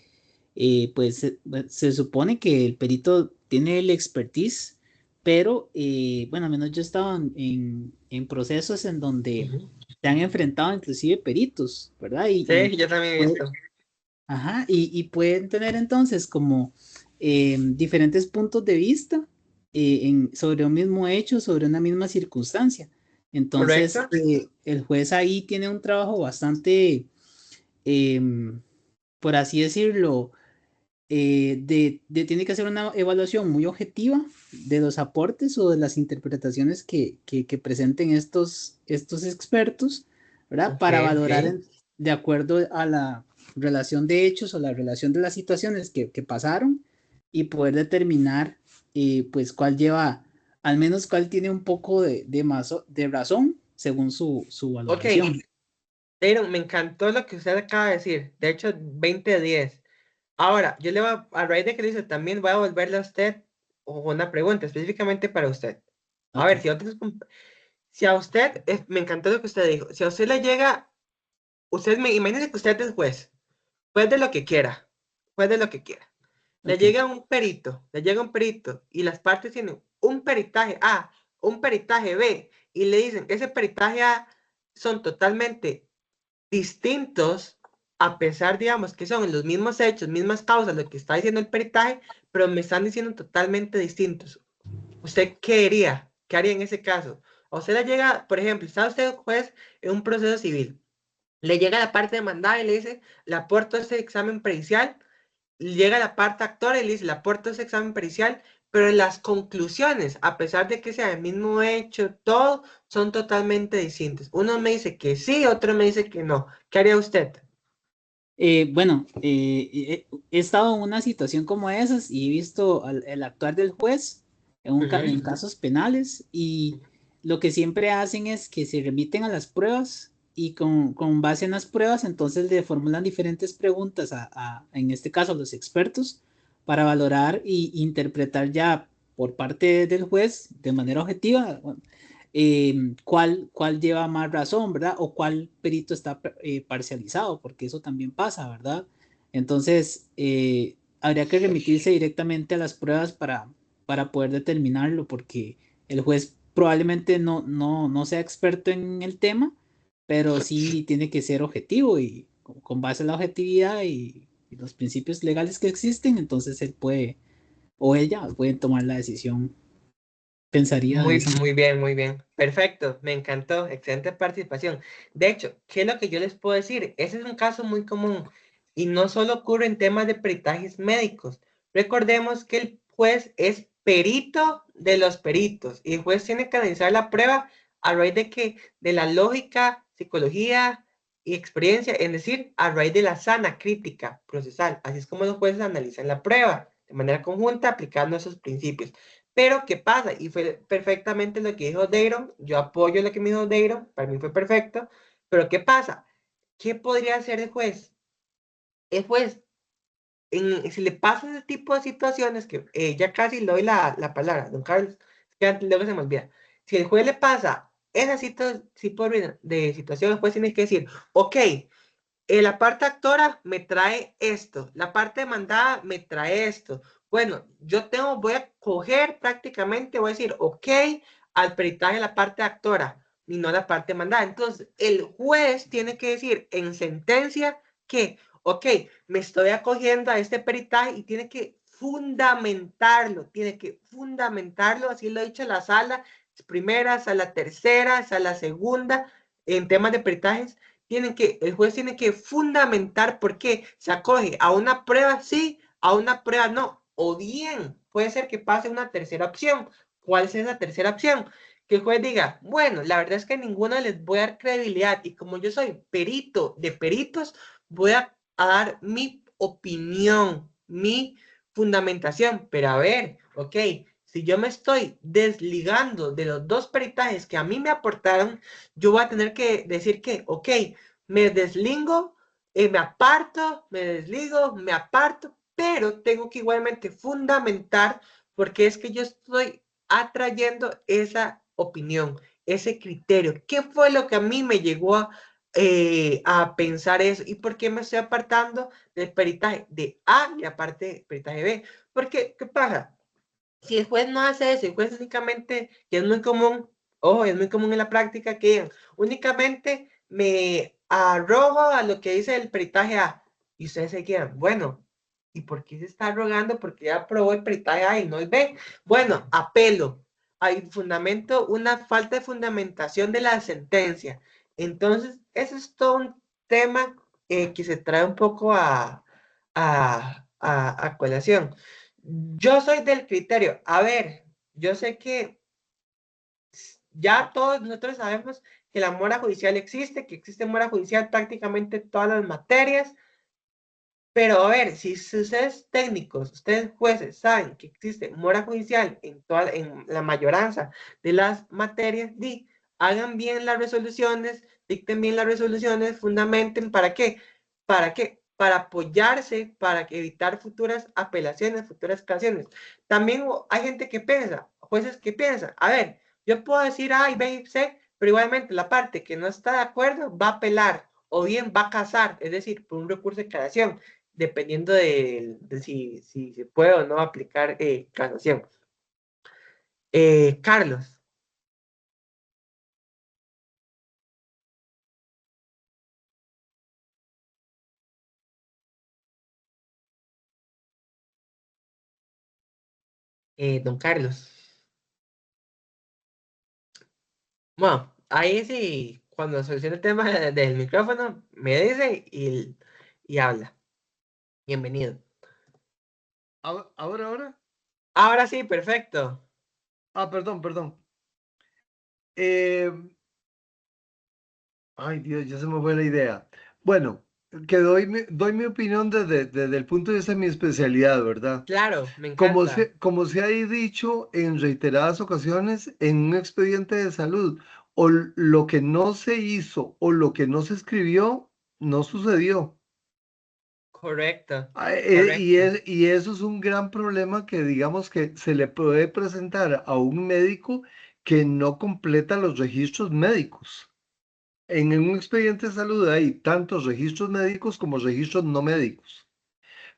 pues se supone que el perito tiene el expertise, pero bueno, al menos yo he estado en procesos en donde se han enfrentado inclusive peritos, ¿verdad? Sí, yo también he visto. Ajá, y pueden tener entonces como diferentes puntos de vista sobre un mismo hecho, sobre una misma circunstancia. Entonces, ¿Correcto? el juez ahí tiene un trabajo bastante, por así decirlo, tiene que hacer una evaluación muy objetiva de los aportes o de las interpretaciones que presenten estos expertos, ¿verdad? Ok, Para ok. valorar de acuerdo a la relación de hechos o la relación de las situaciones que pasaron y poder determinar, pues, cuál lleva, al menos cuál tiene un poco de razón según su Ok, valoración. pero me encantó lo que usted acaba de decir. De hecho, 20 de 10. Ahora, yo le voy a raíz de que lo hice, también voy a volverle a usted una pregunta específicamente para usted. A Ok, ver, si a usted, me encantó lo que usted dijo, si a usted le llega, imagínese que usted es juez de lo que quiera, juez de lo que quiera. ok. Le llega un perito y las partes tienen un peritaje A, un peritaje B, y le dicen, ese peritaje A son totalmente distintos, a pesar, digamos, que son los mismos hechos, mismas causas, lo que está diciendo el peritaje, pero me están diciendo totalmente distintos. ¿Usted qué haría? ¿Qué haría en ese caso? O sea, le llega, por ejemplo, está usted juez en un proceso civil, le llega la parte demandada y le dice, le aporto ese examen pericial, llega la parte actora y le dice, le aporto ese examen pericial, pero en las conclusiones, a pesar de que sea el mismo hecho, todo, son totalmente distintos. Uno me dice que sí, otro me dice que no. ¿Qué haría usted? Bueno, he estado en una situación como esas y he visto el actuar del juez en casos penales y lo que siempre hacen es que se remiten a las pruebas y con base en las pruebas entonces le formulan diferentes preguntas en este caso a los expertos para valorar e interpretar ya por parte del juez de manera objetiva, bueno, cuál lleva más razón, ¿verdad? O cuál perito está parcializado, porque eso también pasa, ¿verdad? Entonces, habría que remitirse directamente a las pruebas para poder determinarlo, porque el juez probablemente no sea experto en el tema, pero sí tiene que ser objetivo y con base en la objetividad y los principios legales que existen, entonces él puede, o ella pueden tomar la decisión. pensaría de esa manera. Muy bien, muy bien. Perfecto, me encantó. Excelente participación. De hecho, ¿qué es lo que yo les puedo decir? Ese es un caso muy común y no solo ocurre en temas de peritajes médicos. Recordemos que el juez es perito de los peritos y el juez tiene que analizar la prueba a raíz de que de la lógica, psicología y experiencia, es decir, a raíz de la sana crítica procesal. Así es como los jueces analizan la prueba de manera conjunta aplicando esos principios. Pero, ¿qué pasa? Y fue perfectamente lo que dijo Dayron. Yo apoyo lo que me dijo Dayron. Para mí fue perfecto. Pero, ¿qué pasa? ¿Qué podría hacer el juez? El juez, si le pasa ese tipo de situaciones, que ya casi le doy la palabra, don Carlos, es que antes luego se me olvida. Si el juez le pasa ese tipo de situación, el juez tiene que decir, ok, la parte actora me trae esto, la parte demandada me trae esto. Bueno, voy a coger prácticamente, voy a decir, ok, al peritaje la parte actora y no la parte demandada. Entonces, el juez tiene que decir en sentencia que, ok, me estoy acogiendo a este peritaje y tiene que fundamentarlo, así lo ha dicho la sala primera, sala tercera, sala segunda, en temas de peritajes el juez tiene que fundamentar por qué se acoge a una prueba sí, a una prueba no, o bien puede ser que pase una tercera opción. ¿Cuál es esa tercera opción? Que el juez diga, bueno, la verdad es que ninguno les voy a dar credibilidad y como yo soy perito de peritos, voy a dar mi opinión, mi fundamentación, pero a ver, ok, si yo me estoy desligando de los dos peritajes que a mí me aportaron, yo voy a tener que decir que, ok, me desligo, me desligo, me aparto, pero tengo que igualmente fundamentar porque es que yo estoy atrayendo esa opinión, ese criterio. ¿Qué fue lo que a mí me llegó a pensar eso? ¿Y por qué me estoy apartando del peritaje de A y aparte del peritaje B? Porque, ¿qué pasa? Si el juez no hace eso, el juez únicamente, que es muy común, ojo, es muy común en la práctica que digan, únicamente me arrogo a lo que dice el peritaje A. Y ustedes se quedan, bueno, ¿y por qué se está arrogando? Porque ya aprobó el peritaje A y no el B. Bueno, apelo. Hay una falta de fundamentación de la sentencia. Entonces, eso es todo un tema que se trae un poco a colación. Yo soy del criterio. A ver, yo sé que ya todos nosotros sabemos que la mora judicial existe, que existe mora judicial prácticamente en todas las materias, pero a ver, si ustedes técnicos, ustedes jueces saben que existe mora judicial en la mayoranza de las materias, hagan bien las resoluciones, dicten bien las resoluciones, fundamenten, ¿para qué? ¿Para qué? Para apoyarse, para evitar futuras apelaciones, futuras casaciones. También hay gente que piensa, jueces que piensan, a ver, yo puedo decir A y B y C, pero igualmente la parte que no está de acuerdo va a apelar o bien va a casar, es decir, por un recurso de casación dependiendo de si se puede o no aplicar casación. Carlos. Don Carlos. Bueno, ahí sí, cuando solucione el tema del micrófono, me dice y habla. Bienvenido. Ahora. Ahora sí, perfecto. Perdón. Ay, Dios, ya se me fue la idea. Bueno, que doy mi opinión desde el punto de vista de mi especialidad, ¿verdad? Claro, me Como encanta. como se ha dicho en reiteradas ocasiones en un expediente de salud, o lo que no se hizo o lo que no se escribió, no sucedió. Correcto, Y, correcto. y eso es un gran problema que digamos que se le puede presentar a un médico que no completa los registros médicos. En un expediente de salud hay tantos registros médicos como registros no médicos,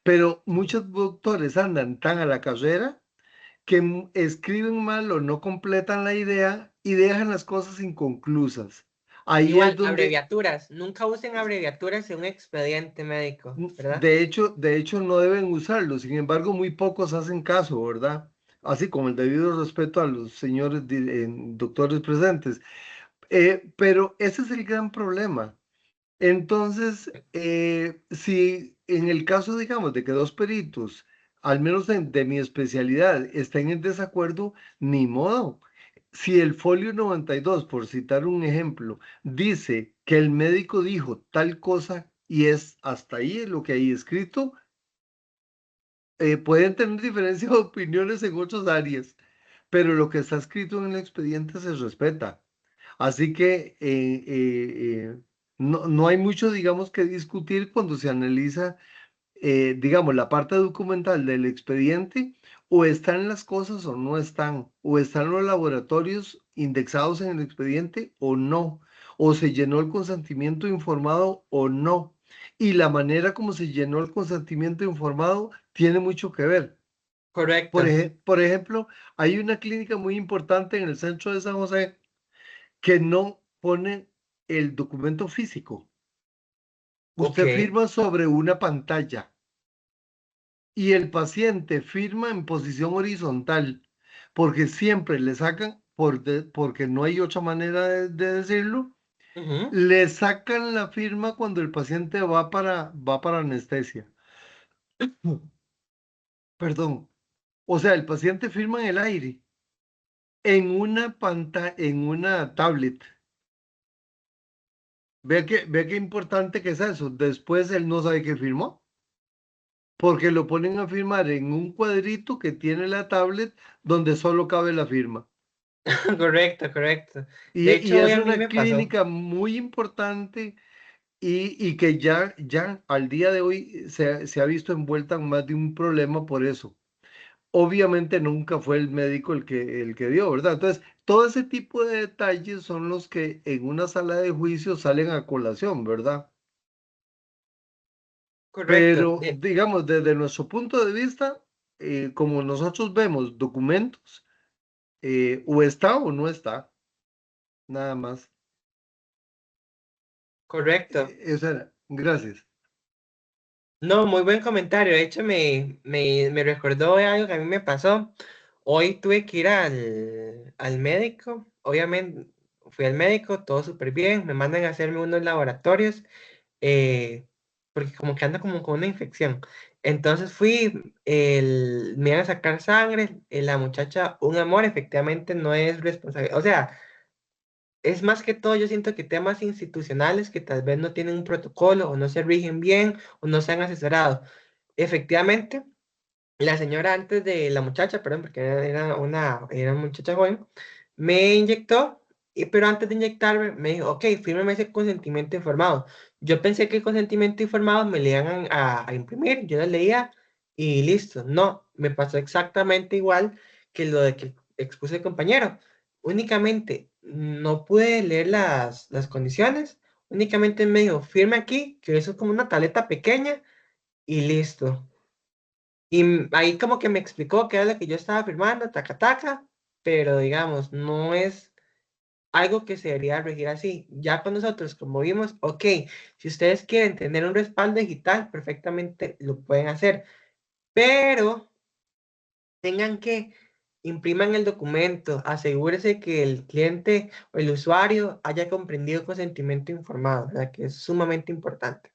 pero muchos doctores andan tan a la carrera que escriben mal o no completan la idea y dejan las cosas inconclusas. Ahí es Igual, donde, abreviaturas. Nunca usen abreviaturas en un expediente médico, ¿verdad? de hecho no deben usarlo. Sin embargo, muy pocos hacen caso, ¿verdad? así como el debido respeto a los señores doctores presentes. Pero ese es el gran problema. Entonces, si en el caso, digamos, de que dos peritos, al menos de mi especialidad, estén en desacuerdo, ni modo. Si el folio 92, por citar un ejemplo, dice que el médico dijo tal cosa y es hasta ahí lo que hay escrito, pueden tener diferencia de opiniones en otras áreas, pero lo que está escrito en el expediente se respeta. Así que no hay mucho, digamos, que discutir cuando se analiza, digamos, la parte documental del expediente, o están las cosas o no están, o están los laboratorios indexados en el expediente o no, o se llenó el consentimiento informado o no. Y la manera como se llenó el consentimiento informado tiene mucho que ver. Correcto. Por ejemplo, hay una clínica muy importante en el centro de San José que no pone el documento físico. Ok. Usted firma sobre una pantalla y el paciente firma en posición horizontal, porque siempre le sacan, porque no hay otra manera de decirlo, Ujú. le sacan la firma cuando el paciente va para anestesia. Perdón. O sea, el paciente firma en el aire, en una pantalla, en una tablet. Vea qué importante que es eso. Después él no sabe qué firmó, porque lo ponen a firmar en un cuadrito que tiene la tablet donde solo cabe la firma. Correcto, correcto. De Y hecho, hoy es a mí una me pasó. clínica muy importante y que ya al día de hoy se ha visto envuelta en más de un problema por eso. Obviamente nunca fue el médico el que dio, ¿verdad? Entonces, todo ese tipo de detalles son los que en una sala de juicio salen a colación, ¿verdad? Correcto. Pero, digamos, desde nuestro punto de vista, como nosotros vemos documentos, o está o no está, nada más. Correcto. Eso era. Gracias. No, muy buen comentario. De hecho, me recordó de algo que a mí me pasó. Hoy tuve que ir al médico. Obviamente, fui al médico, todo súper bien. Me mandan a hacerme unos laboratorios, eh, porque como que ando como con una infección. Entonces fui, me iban a sacar sangre. La muchacha, un amor, efectivamente no es responsable. O sea, es más que todo, yo siento que temas institucionales que tal vez no tienen un protocolo o no se rigen bien o no se han asesorado. Efectivamente, la señora antes de la muchacha, perdón, porque era una muchacha joven, me inyectó, pero antes de inyectarme me dijo, ok, fírmeme ese consentimiento informado. Yo pensé que el consentimiento informado me le iban a imprimir, yo lo leía y listo. No, me pasó exactamente igual que lo de que expuse el compañero. Únicamente no pude leer las condiciones, únicamente me dijo, firme aquí, que eso es como una tableta pequeña y listo. Y ahí como que me explicó qué era lo que yo estaba firmando, taca, taca, pero digamos, no es algo que se debería regir así. Ya con nosotros, como vimos, ok, si ustedes quieren tener un respaldo digital, perfectamente lo pueden hacer, pero tengan que impriman el documento, asegúrese que el cliente o el usuario haya comprendido el consentimiento informado, ¿verdad? Que es sumamente importante.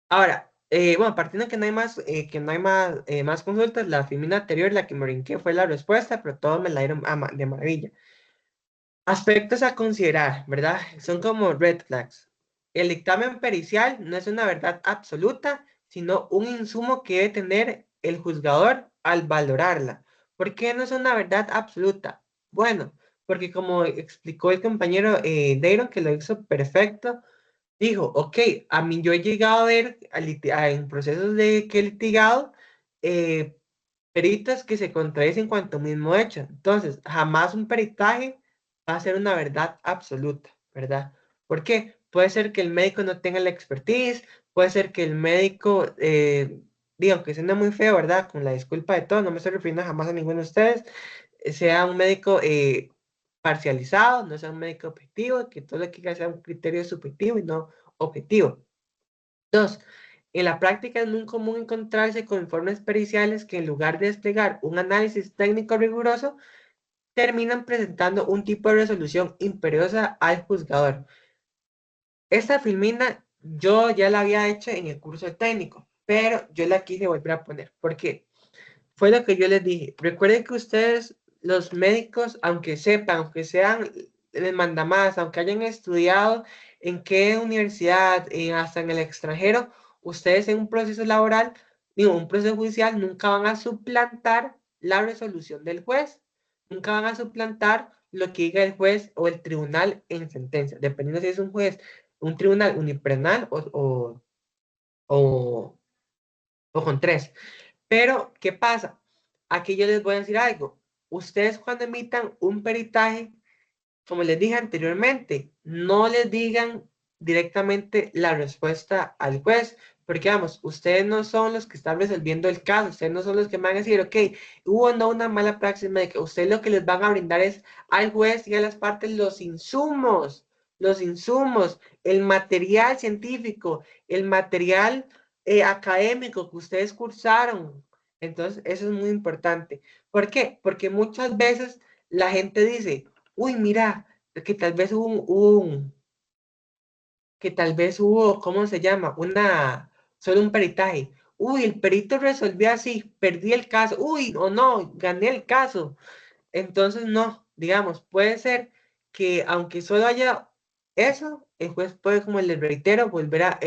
Ahora, bueno, partiendo que no hay más consultas, la filmina anterior, la que me brinqué, fue la respuesta, pero todos me la dieron de maravilla. Aspectos a considerar, ¿verdad? Son como red flags. El dictamen pericial no es una verdad absoluta, sino un insumo que debe tener el juzgador al valorarla. ¿Por qué no es una verdad absoluta? Bueno, porque como explicó el compañero Dayron, que lo hizo perfecto, dijo, ok, a mí yo he llegado a ver en procesos de que he litigado eh, peritos que se contradicen cuanto mismo hecho. Entonces, jamás un peritaje va a ser una verdad absoluta, ¿verdad? ¿Por qué? Puede ser que el médico no tenga la expertise, puede ser que el médico, digo, que suena muy feo, ¿verdad? Con la disculpa de todo, no me estoy refiriendo jamás a ninguno de ustedes, sea un médico parcializado, no sea un médico objetivo, que todo lo que haga sea un criterio subjetivo y no objetivo. Dos, En la práctica es muy común encontrarse con informes periciales que en lugar de desplegar un análisis técnico riguroso, terminan presentando un tipo de resolución imperiosa al juzgador. Esta filmina yo ya la había hecho en el curso técnico, pero yo la quise volver a poner. ¿Por qué? Fue lo que yo les dije. Recuerden que ustedes, los médicos, aunque sepan, aunque sean el mandamás, aunque hayan estudiado en qué universidad, hasta en el extranjero, ustedes en un proceso laboral, digo, un proceso judicial, nunca van a suplantar la resolución del juez. Nunca van a suplantar lo que diga el juez o el tribunal en sentencia, dependiendo si es un juez, un tribunal unipersonal o con tres. Pero, ¿qué pasa? Aquí yo les voy a decir algo. Ustedes cuando emitan un peritaje, como les dije anteriormente, no les digan directamente la respuesta al juez, porque vamos, ustedes no son los que están resolviendo el caso, ustedes no son los que van a decir, ok, hubo no una mala praxis médica, ustedes lo que les van a brindar es al juez y a las partes los insumos, el material científico, el material académico que ustedes cursaron. Entonces, eso es muy importante. ¿Por qué? Porque muchas veces la gente dice, uy, mira, que tal vez que tal vez hubo, ¿cómo se llama? Solo un peritaje. Uy, el perito resolvió así, perdí el caso. Uy, o no, gané el caso. Entonces, no, digamos, puede ser que aunque solo haya eso, el juez puede, como les reitero, volver a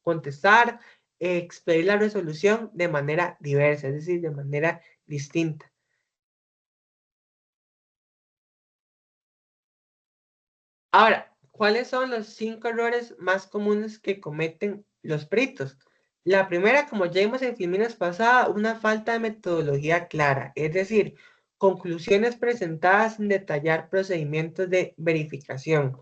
contestar, expedir la resolución de manera diversa, es decir, de manera distinta. Ahora, ¿cuáles son los 5 errores más comunes que cometen los peritos? La primera, como ya vimos en filminas pasadas, una falta de metodología clara, es decir, conclusiones presentadas sin detallar procedimientos de verificación.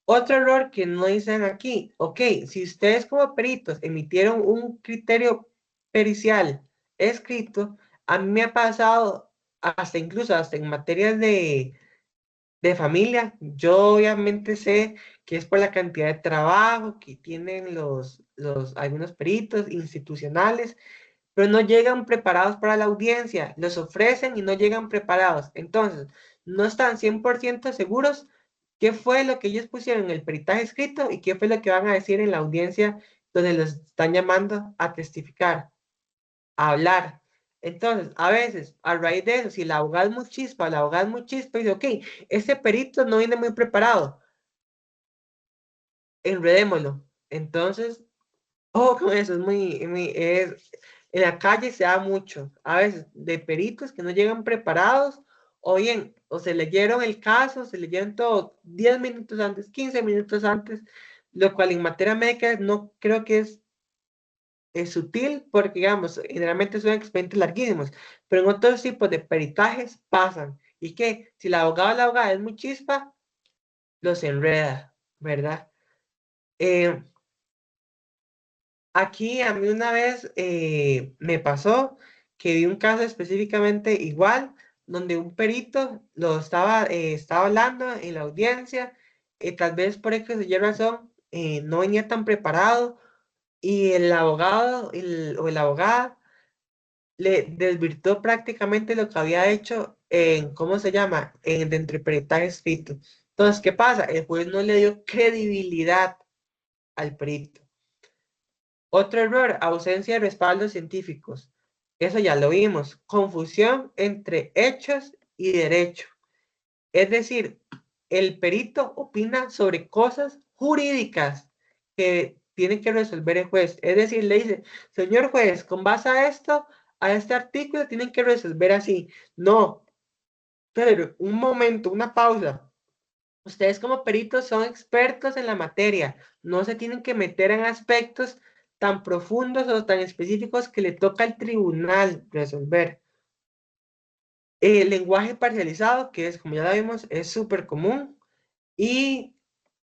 Otro error que no dicen aquí, ok, si ustedes como peritos emitieron un criterio pericial escrito, a mí me ha pasado incluso hasta en materias de familia. Yo obviamente sé que es por la cantidad de trabajo que tienen algunos peritos institucionales, pero no llegan preparados para la audiencia, los ofrecen y no llegan preparados. Entonces, no están 100% seguros qué fue lo que ellos pusieron en el peritaje escrito y qué fue lo que van a decir en la audiencia donde los están llamando a testificar, a hablar. Entonces, a veces, a raíz de eso, si la abogada es muy chispa, la abogada es muy chispa, dice, ok, este perito no viene muy preparado, enredémoslo. Entonces, con eso, en la calle se da mucho, a veces, de peritos que no llegan preparados, o bien, o se leyeron el caso, se leyeron todo 10 minutos antes, 15 minutos antes, lo cual en materia médica no creo que es sutil porque, digamos, generalmente son expedientes larguísimos, pero en otros tipos de peritajes pasan. ¿Y qué? Si la abogada o la abogada es muy chispa, los enreda, ¿verdad? Aquí a mí una vez me pasó que vi un caso específicamente igual, donde un perito estaba hablando en la audiencia, tal vez por X o Y razón no venía tan preparado y el abogado o la abogada le desvirtuó prácticamente lo que había hecho en, ¿cómo se llama? Dentro del peritaje escrito. Entonces, ¿qué pasa? El juez no le dio credibilidad al perito. Otro error, ausencia de respaldos científicos. Eso ya lo vimos. Confusión entre hechos y derecho. Es decir, el perito opina sobre cosas jurídicas que tiene que resolver el juez. Es decir, le dice, señor juez, con base a esto, a este artículo, tienen que resolver así. No, pero un momento, una pausa. Ustedes como peritos son expertos en la materia. No se tienen que meter en aspectos tan profundos o tan específicos que le toca al tribunal resolver. El lenguaje parcializado, que es, como ya lo vimos, es súper común, y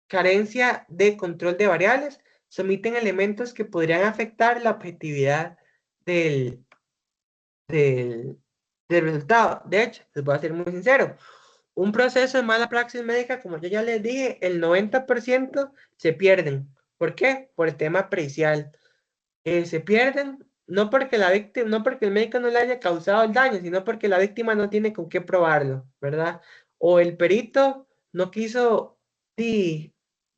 carencia de control de variables, se omiten elementos que podrían afectar la objetividad del, del, del resultado. De hecho, les voy a ser muy sincero, un proceso de mala praxis médica, como yo ya les dije, el 90% se pierden. ¿Por qué? Por el tema pericial. se pierden, no porque la víctima, no porque el médico no le haya causado el daño, sino porque la víctima no tiene con qué probarlo, ¿verdad? O el perito no quiso, y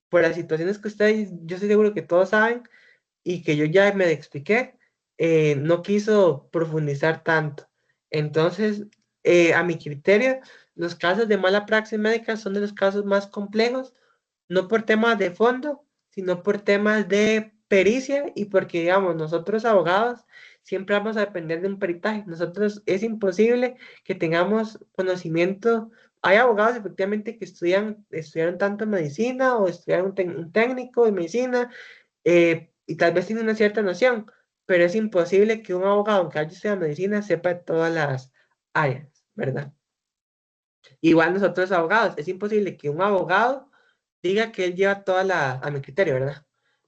por las situaciones que ustedes, yo estoy seguro que todos saben, y que yo ya me expliqué, no quiso profundizar tanto. Entonces, a mi criterio, los casos de mala praxis médica son de los casos más complejos, no por temas de fondo, sino por temas de pericia y porque, digamos, nosotros abogados siempre vamos a depender de un peritaje. Nosotros es imposible que tengamos conocimiento. Hay abogados efectivamente que estudiaron tanto medicina o estudiaron un técnico de medicina, y tal vez tiene una cierta noción, pero es imposible que un abogado, aunque haya estudiado medicina, sepa de todas las áreas, ¿verdad? Igual nosotros abogados, es imposible que un abogado diga que él lleva todas las, a mi criterio, ¿verdad?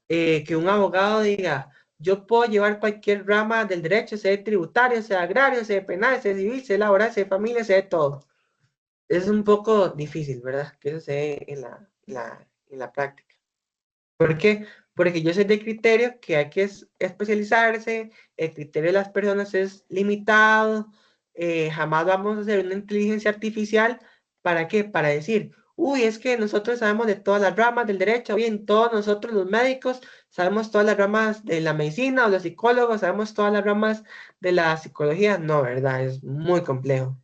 Que un abogado diga, yo puedo llevar cualquier rama del derecho, sea tributario, sea agrario, sea penal, sea civil, sea laboral, sea familia, sea de todo. Es un poco difícil, ¿verdad? Que eso se dé en la práctica. ¿Por qué? Porque yo soy de criterio que hay que especializarse, el criterio de las personas es limitado, jamás vamos a hacer una inteligencia artificial. ¿Para qué? Para decir, uy, es que nosotros sabemos de todas las ramas del derecho, bien, todos nosotros los médicos sabemos todas las ramas de la medicina o los psicólogos sabemos todas las ramas de la psicología. No, ¿verdad? Es muy complejo.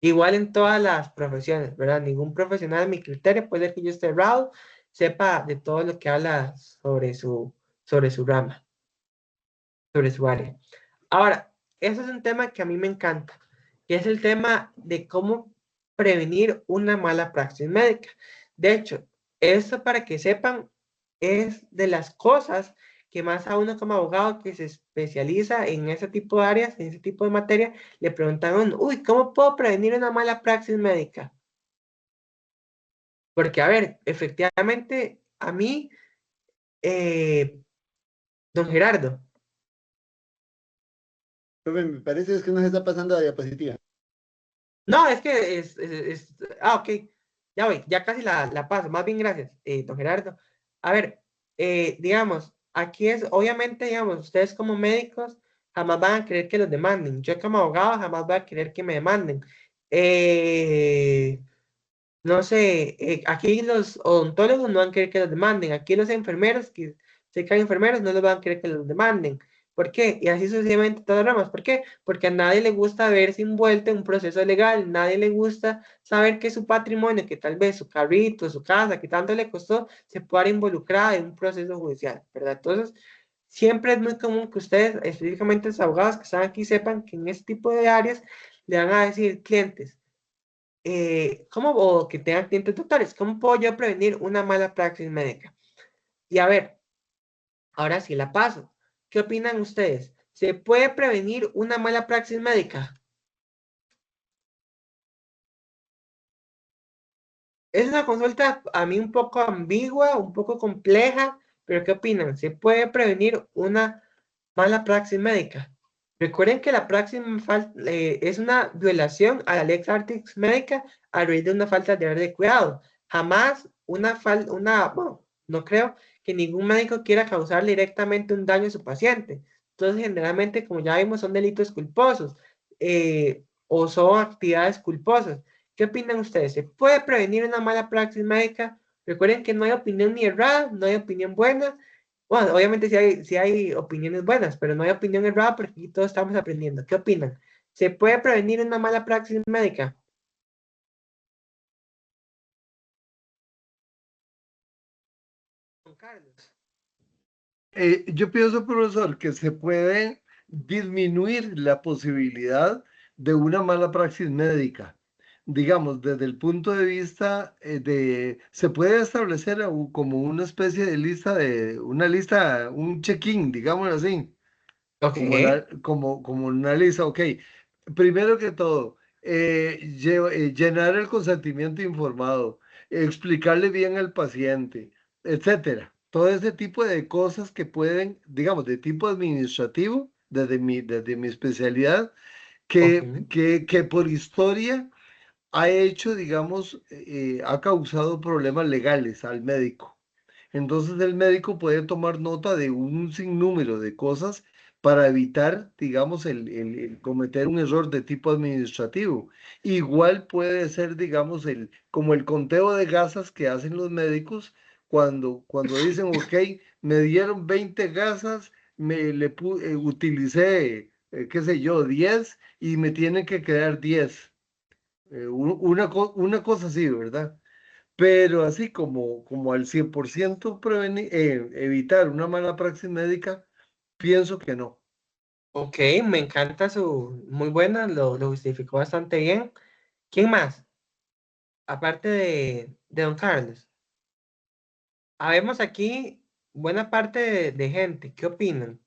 Igual en todas las profesiones, ¿verdad? Ningún profesional, a mi criterio, puede ser que yo esté errado, sepa de todo lo que habla sobre su rama, sobre su área. Ahora, eso es un tema que a mí me encanta, que es el tema de cómo prevenir una mala praxis médica. De hecho, esto para que sepan es de las cosas que más a uno como abogado que se especializa en ese tipo de áreas, en ese tipo de materia, le preguntan a uno, uy, ¿cómo puedo prevenir una mala praxis médica? Porque, a ver, efectivamente, a mí, don Gerardo, Profe, me parece es que nos está pasando la diapositiva. no, es que ok, ya voy, ya casi la paso, más bien gracias, don Gerardo. A ver, digamos, aquí es, obviamente, digamos, ustedes como médicos jamás van a querer que los demanden. Yo como abogado jamás voy a querer que me demanden. No sé, aquí los odontólogos no van a querer que los demanden. Aquí los enfermeros, que sé que hay enfermeros, no los van a querer que los demanden. ¿Por qué? Y así sucesivamente todas las ramas. ¿Por qué? Porque a nadie le gusta verse envuelto en un proceso legal. Nadie le gusta saber que su patrimonio, que tal vez su carrito, su casa, que tanto le costó, se pueda ver involucrada en un proceso judicial, ¿verdad? Entonces, siempre es muy común que ustedes, específicamente los abogados que están aquí, sepan que en este tipo de áreas le van a decir clientes, ¿cómo, o que tengan clientes doctores, cómo puedo yo prevenir una mala praxis médica? Y a ver, ahora sí la paso. ¿Qué opinan ustedes? ¿Se puede prevenir una mala praxis médica? Es una consulta a mí un poco ambigua, un poco compleja, pero ¿qué opinan? ¿Se puede prevenir una mala praxis médica? Recuerden que la praxis es una violación a la lex artis médica a raíz de una falta de deber de cuidado. Jamás bueno, no creo que ningún médico quiera causarle directamente un daño a su paciente. Entonces, generalmente, como ya vimos, son delitos culposos, o son actividades culposas. ¿Qué opinan ustedes? ¿Se puede prevenir una mala praxis médica? Recuerden que no hay opinión ni errada, no hay opinión buena. Bueno, obviamente sí hay opiniones buenas, pero no hay opinión errada porque aquí todos estamos aprendiendo. ¿Qué opinan? ¿Se puede prevenir una mala praxis médica? Don Carlos. Yo pienso, profesor, que se puede disminuir la posibilidad de una mala praxis médica. Digamos, desde el punto de vista se puede establecer como una especie de una lista, un check-in, digámoslo así, Ok. como una lista, ok. Primero que todo, llenar el consentimiento informado, explicarle bien al paciente, etcétera. Todo ese tipo de cosas que pueden, digamos, de tipo administrativo, desde mi especialidad, Ok. que por historia ha hecho, digamos, ha causado problemas legales al médico. Entonces el médico puede tomar nota de un sinnúmero de cosas para evitar, digamos, el cometer un error de tipo administrativo. Igual puede ser, digamos, como el conteo de gasas que hacen los médicos cuando dicen, ok, me dieron 20 gasas, utilicé, qué sé yo, 10 y me tienen que quedar 10. Una cosa así, ¿verdad? Pero así como al 100% evitar una mala praxis médica, pienso que no. Ok, me encanta muy buena, lo justificó bastante bien. ¿Quién más? Aparte de don Carlos. Habemos aquí buena parte de gente. ¿Qué opinan?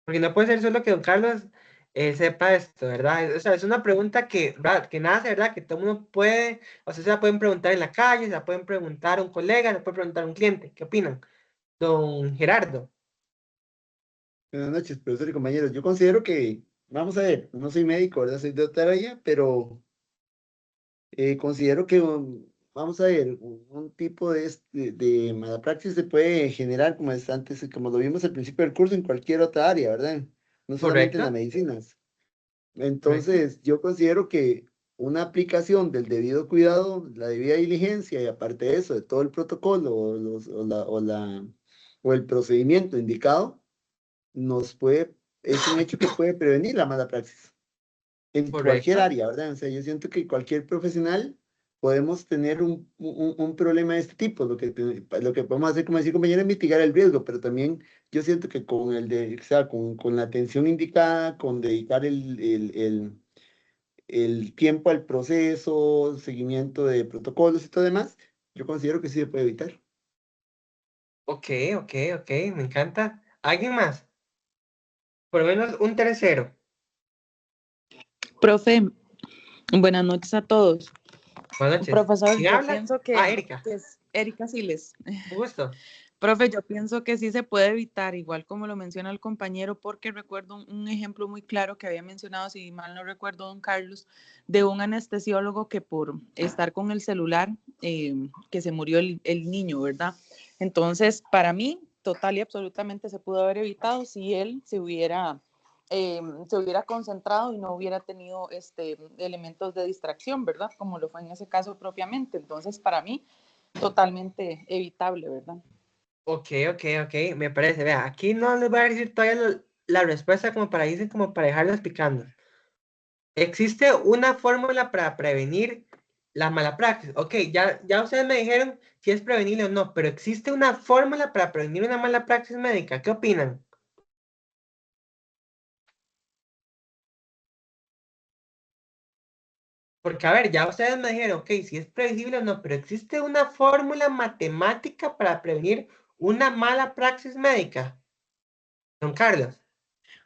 Porque no puede ser solo que don Carlos sepa esto, ¿verdad? O sea, es una pregunta que nace, ¿verdad? Que todo el mundo puede, o sea, se la pueden preguntar en la calle, se la pueden preguntar a un colega, se la pueden preguntar a un cliente. ¿Qué opinan? Don Gerardo. Buenas noches, profesor y compañeros. Yo considero que, vamos a ver, no soy médico, ¿verdad? Soy de otra área, pero considero que, vamos a ver, un tipo de mala praxis se puede generar, como es antes, como lo vimos al principio del curso, en cualquier otra área, ¿verdad? No solamente en las ¿Correcto? medicinas. ¿Correcto? Entonces, yo considero que una aplicación del debido cuidado, la debida diligencia y aparte de eso, de todo el protocolo o el procedimiento indicado, es un hecho que puede prevenir la mala praxis en cualquier ¿Correcto? área, ¿verdad? O sea, yo siento que cualquier profesional podemos tener un problema de este tipo. Lo que podemos hacer, como decir compañero, es mitigar el riesgo, pero también yo siento que o sea, con la atención indicada, con dedicar el tiempo al proceso, seguimiento de protocolos y todo demás, yo considero que sí se puede evitar. Ok, ok, ok, me encanta. ¿Alguien más? Por lo menos un tercero. Profe, buenas noches a todos. Buenas noches. Profesor, ¿Quién yo habla? pienso Ah, Erika. que es Erika Siles. Un gusto. Profe, yo pienso que sí se puede evitar, igual como lo menciona el compañero, porque recuerdo un ejemplo muy claro que había mencionado, si mal no recuerdo, don Carlos, de un anestesiólogo que por estar con el celular, que se murió el niño, ¿verdad? Entonces, para mí, total y absolutamente se pudo haber evitado si él se hubiera concentrado y no hubiera tenido elementos de distracción, ¿verdad? Como lo fue en ese caso propiamente. Entonces, para mí, totalmente evitable, ¿verdad? Ok, ok, ok, me parece. Vea, aquí no les voy a decir todavía la respuesta como para irse, como para dejarlos picando. ¿Existe una fórmula para prevenir la mala praxis? Ok, ya ustedes me dijeron si es prevenible o no, pero ¿existe una fórmula para prevenir una mala praxis médica? ¿Qué opinan? Porque, a ver, ya ustedes me dijeron, ok, si es previsible o no, pero ¿existe una fórmula matemática para prevenir una mala praxis médica? Don Carlos.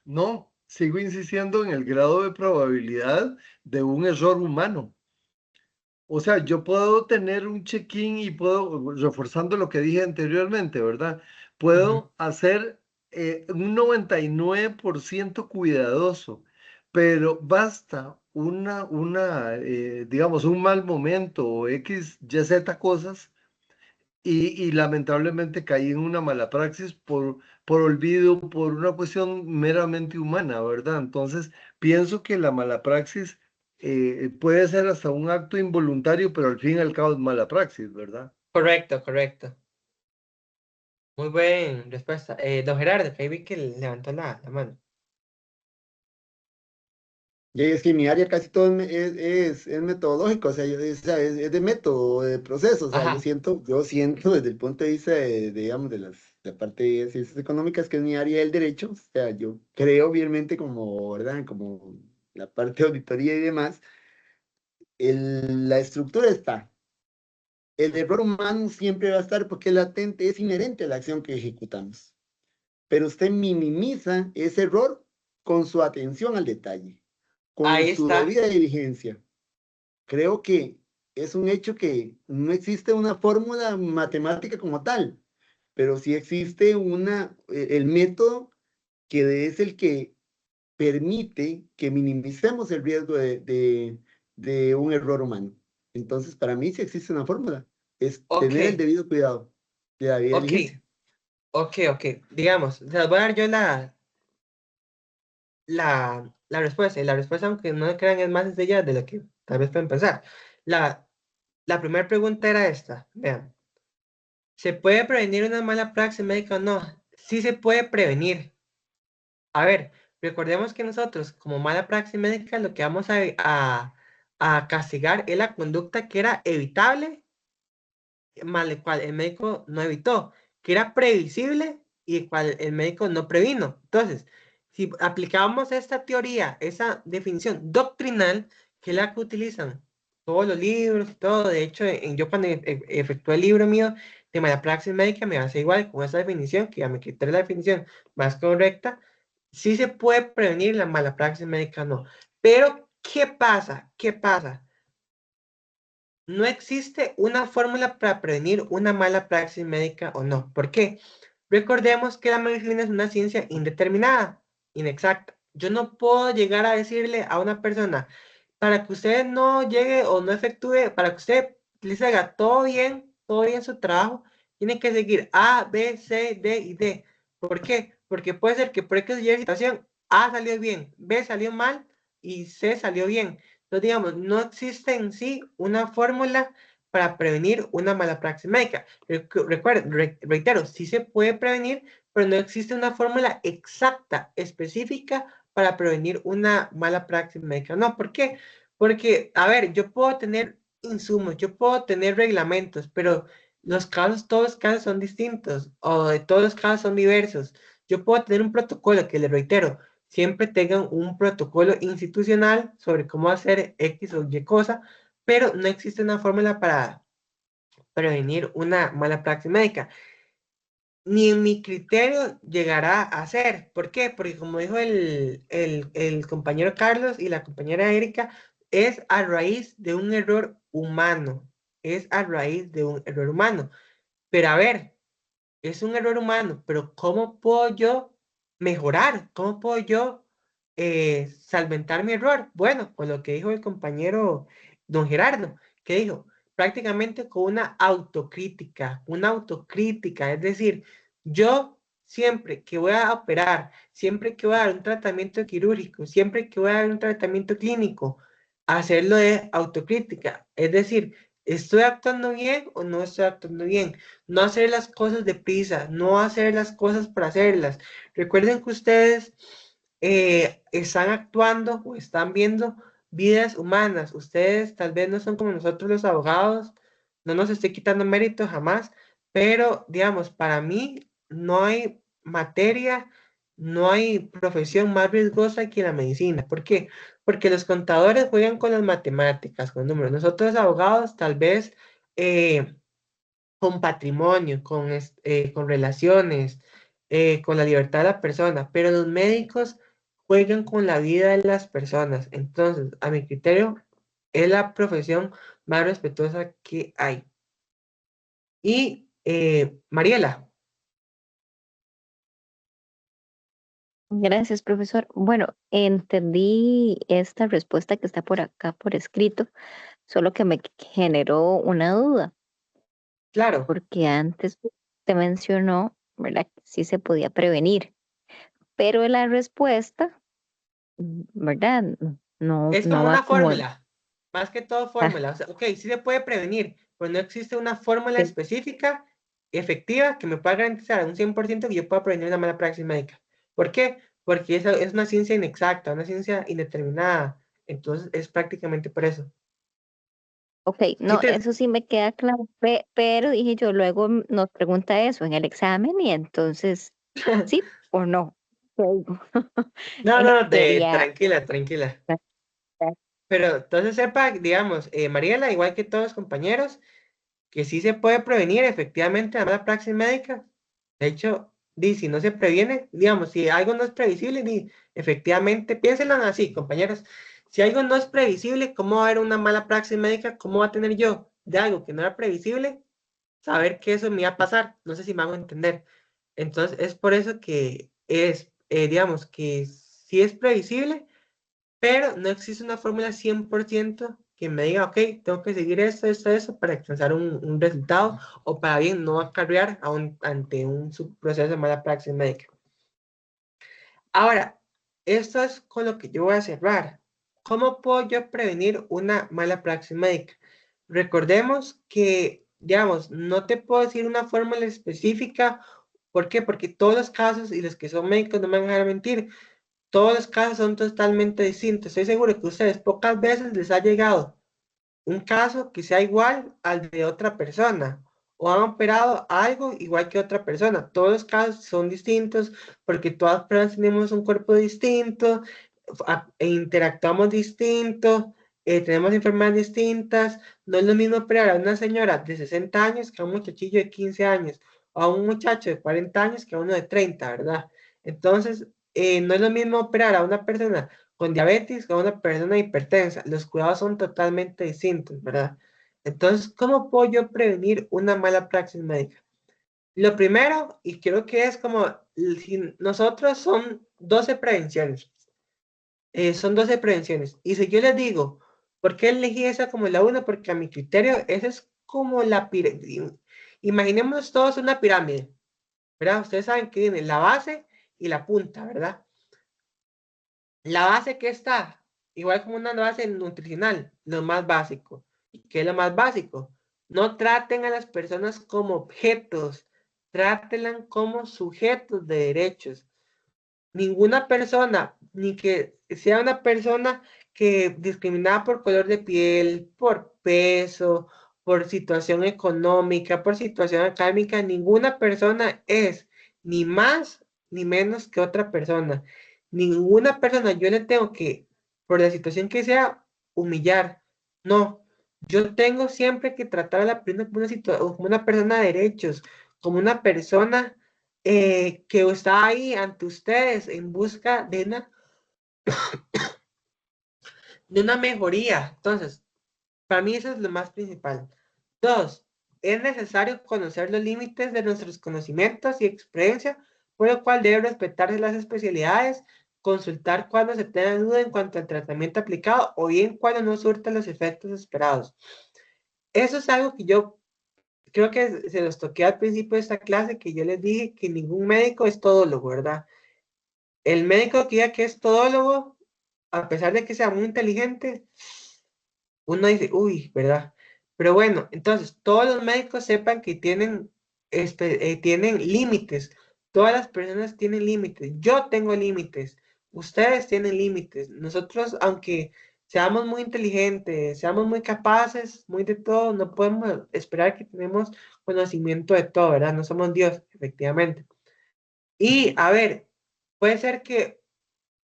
No, sigo insistiendo en el grado de probabilidad de un error humano. O sea, yo puedo tener un check-in y puedo, reforzando lo que dije anteriormente, ¿verdad? Ujú. Puedo hacer un 99% cuidadoso, pero basta digamos, un mal momento o X, Y, Z cosas y lamentablemente caí en una mala praxis por olvido, por una cuestión meramente humana, ¿verdad? Entonces, pienso que la mala praxis puede ser hasta un acto involuntario, pero al fin y al cabo es mala praxis, ¿verdad? Correcto, correcto. Muy buena respuesta. Don Gerardo, que ahí vi que levantó la mano. Y es que en mi área casi todo es metodológico, o sea, o sea, es de método, de proceso, o sea, Ajá, yo siento desde el punto de vista digamos, la parte de ciencias económicas, que es mi área del derecho, o sea, yo creo obviamente como, ¿verdad? Como la parte de auditoría y demás, la estructura está. El error humano siempre va a estar porque es latente, es inherente a la acción que ejecutamos. Pero usted minimiza ese error con su atención al detalle, con ahí su está. debida diligencia. Creo que es un hecho que no existe una fórmula matemática como tal, pero sí existe el método que es el que permite que minimicemos el riesgo de un error humano. Entonces, para mí sí existe una fórmula, es Ok, tener el debido cuidado. de la vida Ok, diligencia. ok. Digamos, se las voy a dar yo la respuesta. Y la respuesta, aunque no crean, es más sencilla de lo que tal vez pueden pensar. La primera pregunta era esta. Vean, ¿se puede prevenir una mala praxis médica o no? Sí se puede prevenir. A ver, recordemos que nosotros, como mala praxis médica, lo que vamos a castigar es la conducta que era evitable, mal el cual el médico no evitó, que era previsible y el cual el médico no previno. Entonces, si aplicamos esta teoría, esa definición doctrinal, que es la que utilizan todos los libros y todo, de hecho, yo cuando efectué el libro mío de mala praxis médica, me hace igual con esa definición, que a mi criterio la definición más correcta, sí se puede prevenir la mala praxis médica, no. Pero, ¿qué pasa? ¿Qué pasa? No existe una fórmula para prevenir una mala praxis médica o no. ¿Por qué? Recordemos que la medicina es una ciencia indeterminada, inexacta. Yo no puedo llegar a decirle a una persona, para que usted no llegue o no efectúe, para que usted les haga todo bien su trabajo, tiene que seguir A, B, C, D y D. ¿Por qué? Porque puede ser que por X y Y situación A salió bien, B salió mal y C salió bien. Entonces, digamos, no existe en sí una fórmula para prevenir una mala praxis médica. Reitero, sí se puede prevenir, pero no existe una fórmula exacta, específica para prevenir una mala praxis médica. No, ¿por qué? Porque, a ver, yo puedo tener insumos, yo puedo tener reglamentos, pero los casos, todos los casos son distintos, o todos los casos son diversos. Yo puedo tener un protocolo que, le reitero, siempre tengan un protocolo institucional sobre cómo hacer X o Y cosa, pero no existe una fórmula para prevenir una mala praxis médica. Ni en mi criterio llegará a ser. ¿Por qué? Porque como dijo el compañero Carlos y la compañera Erika, es a raíz de un error humano. Es a raíz de un error humano. Pero a ver, es un error humano, pero ¿cómo puedo yo mejorar? ¿Cómo puedo yo salventar mi error? Bueno, con lo que dijo el compañero don Gerardo, que dijo, prácticamente con una autocrítica, es decir, yo siempre que voy a operar, siempre que voy a dar un tratamiento quirúrgico, siempre que voy a dar un tratamiento clínico, hacerlo de autocrítica, es decir, ¿estoy actuando bien o no estoy actuando bien? No hacer las cosas deprisa, no hacer las cosas por hacerlas. Recuerden que ustedes están actuando o están viendo vidas humanas. Ustedes tal vez no son como nosotros los abogados, no nos estoy quitando mérito jamás, pero digamos, para mí no hay materia, no hay profesión más riesgosa que la medicina. ¿Por qué? Porque los contadores juegan con las matemáticas, con números. Nosotros los abogados tal vez con patrimonio, con relaciones, con la libertad de la persona, pero los médicos juegan con la vida de las personas. Entonces, a mi criterio, es la profesión más respetuosa que hay. Y Mariela, Gracias, profesor. Bueno, entendí esta respuesta que está por acá por escrito, solo que me generó una duda, claro, porque antes te mencionó, ¿verdad? Que sí se podía prevenir, pero la respuesta, ¿verdad? No, es no como va una como, fórmula, más que todo ah, fórmula. O sea, ok, sí se puede prevenir, pero no existe una fórmula sí. específica, efectiva, que me pueda garantizar un 100% que yo pueda prevenir una mala praxis médica. ¿Por qué? Porque esa es una ciencia inexacta, una ciencia indeterminada. Entonces, es prácticamente por eso. Ok, Sí no, te... eso sí me queda claro, pero dije yo, luego nos pregunta eso en el examen y entonces, ¿sí o no? Ok. No, no, Quería, tranquila, tranquila. Pero entonces sepa, digamos, Mariela, igual que todos los compañeros, que sí se puede prevenir efectivamente la mala praxis médica. De hecho, si no se previene, digamos, si algo no es previsible, efectivamente, piénsenlo así, compañeros. Si algo no es previsible, ¿cómo va a haber una mala praxis médica? ¿Cómo va a tener yo de algo que no era previsible? Saber que eso me iba a pasar. No sé si me hago entender. Entonces, es por eso que es, digamos, que sí es previsible, pero no existe una fórmula 100% que me diga, ok, tengo que seguir esto, para alcanzar un resultado o para bien no acarrear ante un proceso de mala praxis médica. Ahora, esto es con lo que yo voy a cerrar. ¿Cómo puedo yo prevenir una mala praxis médica? Recordemos que, digamos, no te puedo decir una fórmula específica. ¿Por qué? Porque todos los casos, y los que son médicos no me van a dejar mentir, todos los casos son totalmente distintos. Estoy seguro que a ustedes pocas veces les ha llegado un caso que sea igual al de otra persona o han operado algo igual que otra persona. Todos los casos son distintos porque todas las personas tenemos un cuerpo distinto, e interactuamos distinto, tenemos enfermedades distintas. No es lo mismo operar a una señora de 60 años que a un muchachillo de 15 años o a un muchacho de 40 años que a uno de 30, ¿verdad? Entonces, no es lo mismo operar a una persona con diabetes que a una persona hipertensa. Los cuidados son totalmente distintos, ¿verdad? Entonces, ¿cómo puedo yo prevenir una mala praxis médica? Lo primero, y creo que es como, si nosotros son 12 prevenciones, son 12 prevenciones. Y si yo les digo, ¿por qué elegí esa como la una? Porque a mi criterio, esa es como la pirámide. Imaginemos todos una pirámide, ¿verdad? Ustedes saben que tiene la base y la punta, ¿verdad? La base que está, igual como una base nutricional, lo más básico. ¿Qué es lo más básico? No traten a las personas como objetos, trátenlas como sujetos de derechos. Ninguna persona, ni que sea una persona que discriminada por color de piel, por peso, por situación económica, por situación académica, ninguna persona es ni más ni menos que otra persona. Ninguna persona yo le tengo que, por la situación que sea, humillar. No, yo tengo siempre que tratar a la persona como una persona de derechos, como una persona que está ahí ante ustedes en busca de una mejoría. Entonces, para mí eso es lo más principal. Dos, es necesario conocer los límites de nuestros conocimientos y experiencia, por lo cual debe respetarse las especialidades, consultar cuando se tenga duda en cuanto al tratamiento aplicado o bien cuando no surta los efectos esperados. Eso es algo que yo creo que se los toqué al principio de esta clase, que yo les dije que ningún médico es todólogo, ¿verdad? El médico que diga que es todólogo, a pesar de que sea muy inteligente, uno dice, uy, ¿verdad? Pero bueno, entonces, todos los médicos sepan que tienen límites. Todas las personas tienen límites. Yo tengo límites. Ustedes tienen límites. Nosotros, aunque seamos muy inteligentes, seamos muy capaces, muy de todo, no podemos esperar que tenemos conocimiento de todo, ¿verdad? No somos Dios, efectivamente. Y, a ver, puede ser que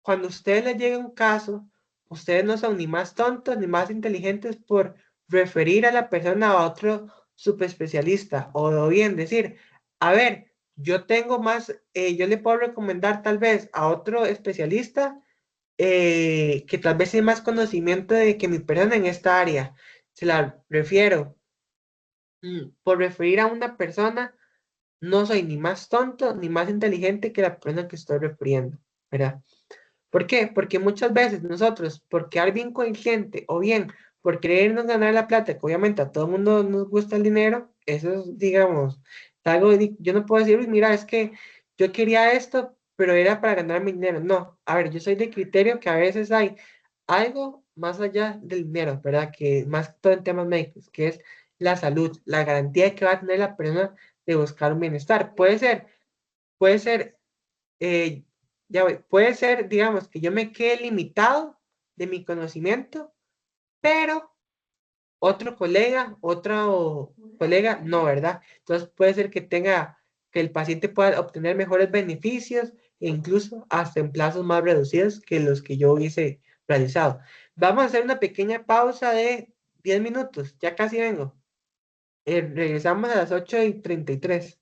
cuando a ustedes les llegue un caso, ustedes no son ni más tontos ni más inteligentes por referir a la persona a otro subespecialista o bien decir, a ver, yo tengo más, yo le puedo recomendar tal vez a otro especialista que tal vez tiene más conocimiento de que mi persona en esta área. Se la refiero. Por referir a una persona, no soy ni más tonto ni más inteligente que la persona que estoy refiriendo, ¿verdad? ¿Por qué? Porque muchas veces nosotros, por quedar bien con el cliente o bien por querernos ganar la plata, que obviamente a todo el mundo nos gusta el dinero, eso es, digamos, algo, yo no puedo decir, "Uy, mira, es que yo quería esto, pero era para ganar mi dinero". No, a ver, yo soy de criterio que a veces hay algo más allá del dinero, ¿verdad? Que más que todo en temas médicos, que es la salud, la garantía que va a tener la persona de buscar un bienestar. Puede ser eh, ya voy, puede ser, digamos, que yo me quede limitado de mi conocimiento, pero otro colega, no, ¿verdad? Entonces puede ser que el paciente pueda obtener mejores beneficios e incluso hasta en plazos más reducidos que los que yo hubiese realizado. Vamos a hacer una pequeña pausa de 10 minutos, ya casi vengo. Regresamos a las 8:33.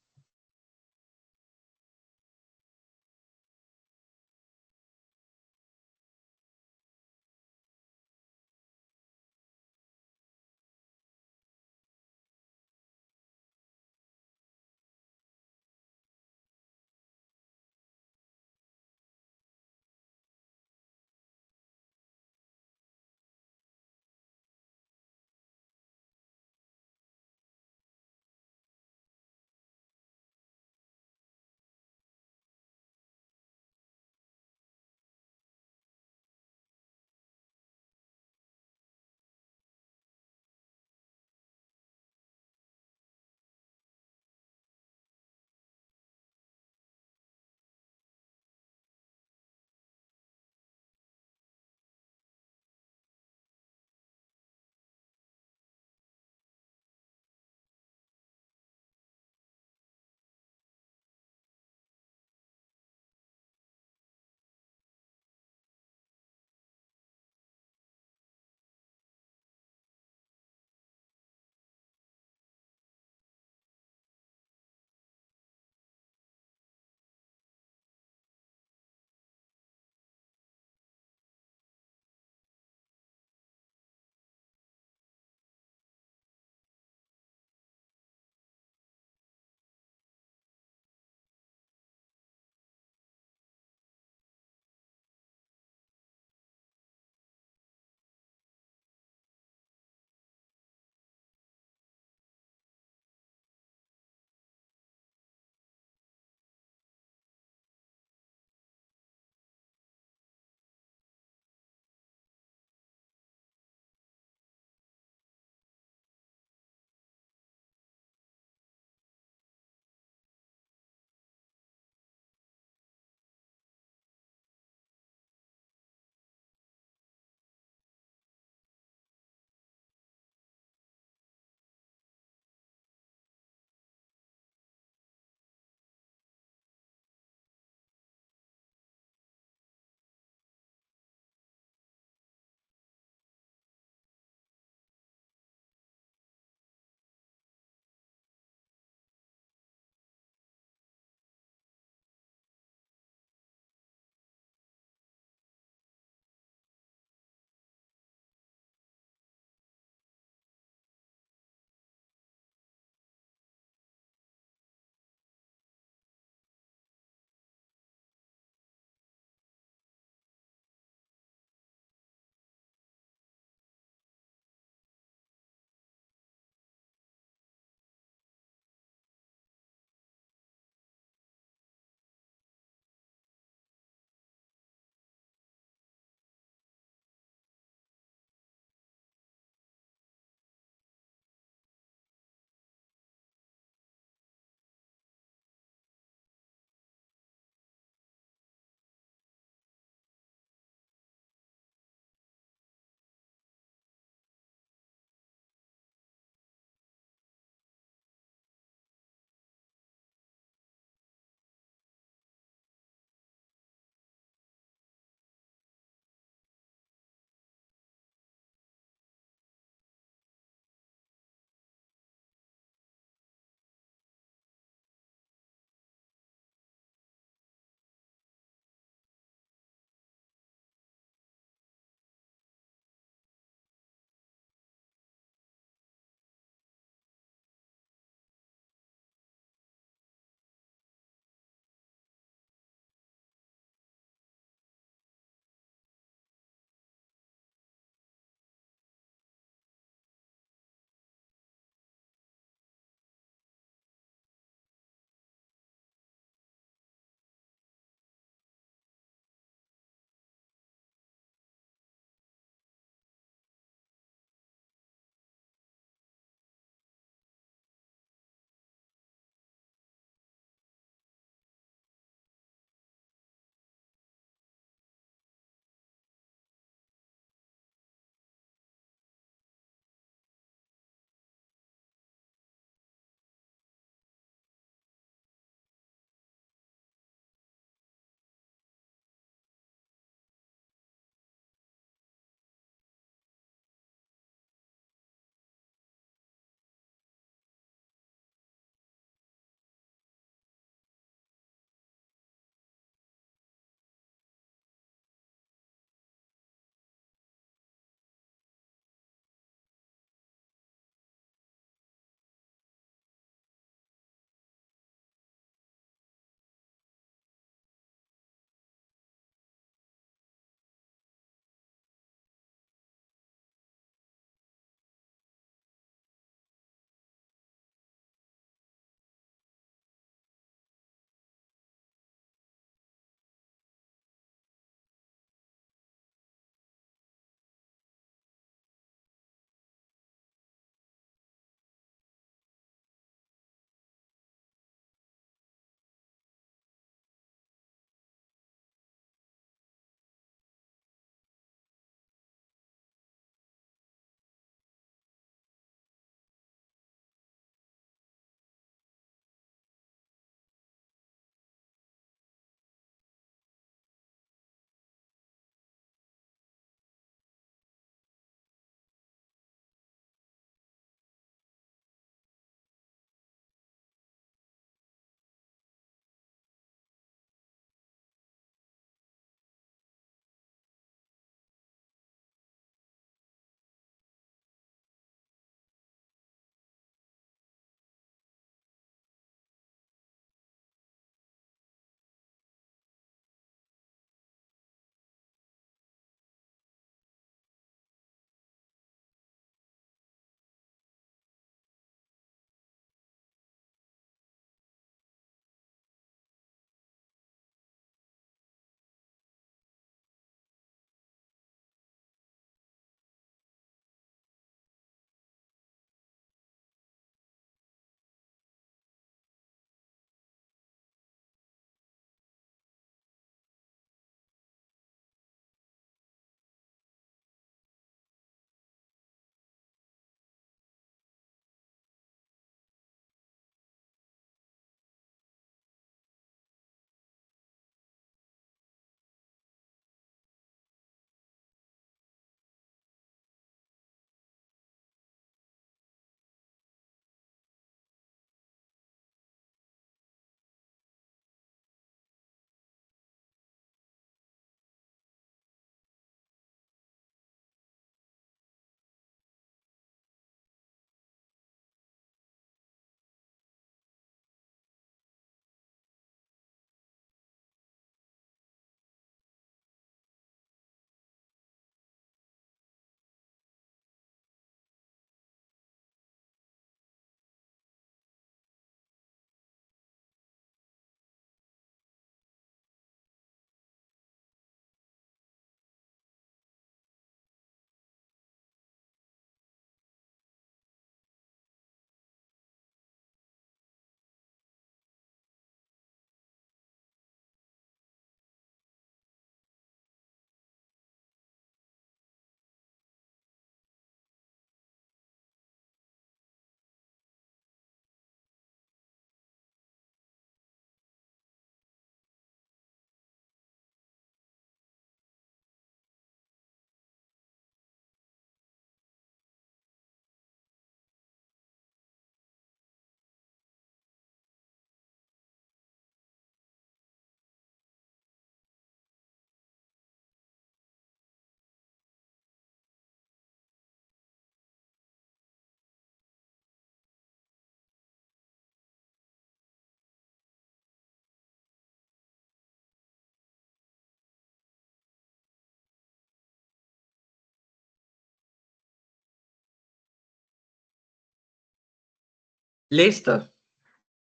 Listo,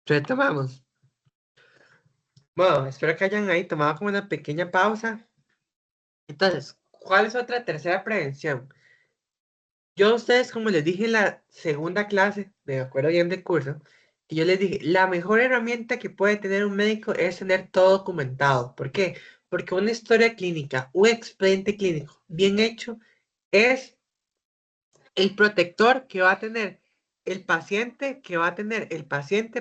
retomamos. Bueno, espero que hayan ahí tomado como una pequeña pausa. Entonces, ¿cuál es otra tercera prevención? Yo a ustedes, como les dije en la segunda clase, me acuerdo bien del curso, que yo les dije, la mejor herramienta que puede tener un médico es tener todo documentado. ¿Por qué? Porque una historia clínica, un expediente clínico bien hecho es el protector que va a tener el paciente,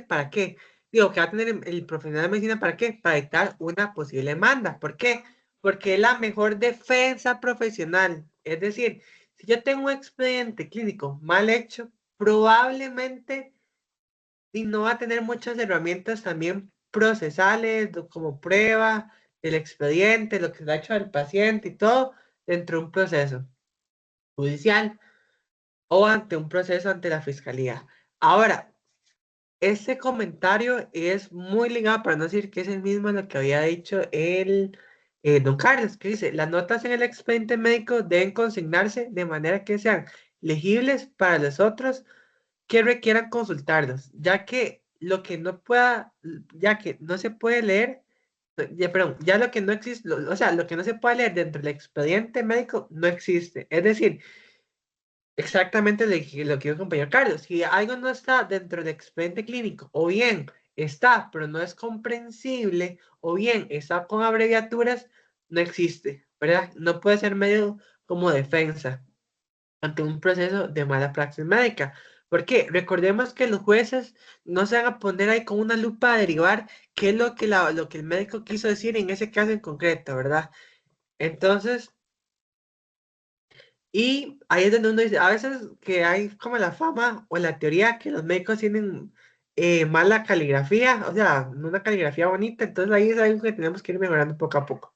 ¿para qué? Digo, que va a tener el profesional de medicina, ¿para qué? Para evitar una posible demanda. ¿Por qué? Porque es la mejor defensa profesional. Es decir, si yo tengo un expediente clínico mal hecho, probablemente y no va a tener muchas herramientas también procesales, como prueba, el expediente, lo que se ha hecho al paciente y todo dentro de un proceso judicial o ante un proceso ante la fiscalía. Ahora, este comentario es muy ligado, para no decir que es el mismo a lo que había dicho el don Carlos, que dice, las notas en el expediente médico deben consignarse de manera que sean legibles para los otros que requieran consultarlos, ya que lo que no pueda, ya que no se puede leer, ya, perdón, ya lo que no existe, o sea, lo que no se puede leer dentro del expediente médico no existe. Es decir, exactamente lo que dijo el compañero Carlos. Si algo no está dentro del expediente clínico, o bien está, pero no es comprensible, o bien está con abreviaturas, no existe, ¿verdad? No puede ser medio como defensa ante un proceso de mala praxis médica. Porque recordemos que los jueces no se van a poner ahí con una lupa a derivar qué es lo que, lo que el médico quiso decir en ese caso en concreto, ¿verdad? Entonces, y ahí es donde uno dice, a veces que hay como la fama o la teoría que los médicos tienen mala caligrafía, o sea, no una caligrafía bonita, entonces ahí es algo que tenemos que ir mejorando poco a poco.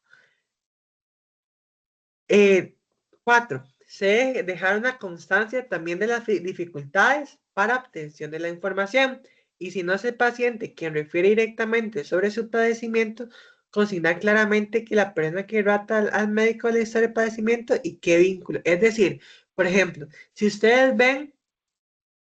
4. Se debe dejar una constancia también de las dificultades para obtención de la información. Y si no es el paciente quien refiere directamente sobre su padecimiento, consignar claramente que la persona que rata al médico le historia del padecimiento y qué vínculo. Es decir, por ejemplo, si ustedes ven,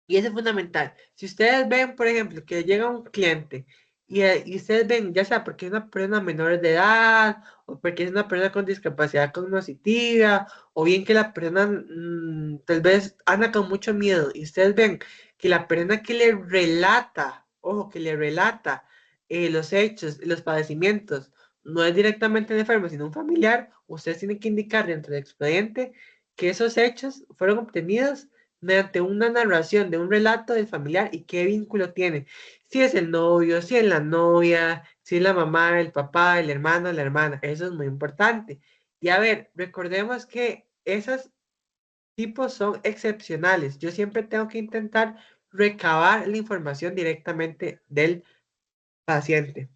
y eso es fundamental, si ustedes ven, por ejemplo, que llega un cliente y ustedes ven, ya sea porque es una persona menor de edad, o porque es una persona con discapacidad cognitiva, o bien que la persona tal vez anda con mucho miedo, y ustedes ven que la persona que le relata, ojo, que le relata los hechos, los padecimientos, no es directamente el enfermo, sino un familiar, ustedes tienen que indicar dentro del expediente que esos hechos fueron obtenidos mediante una narración de un relato del familiar y qué vínculo tiene. Si es el novio, si es la novia, si es la mamá, el papá, el hermano, la hermana. Eso es muy importante. Y a ver, recordemos que esos tipos son excepcionales. Yo siempre tengo que intentar recabar la información directamente del paciente.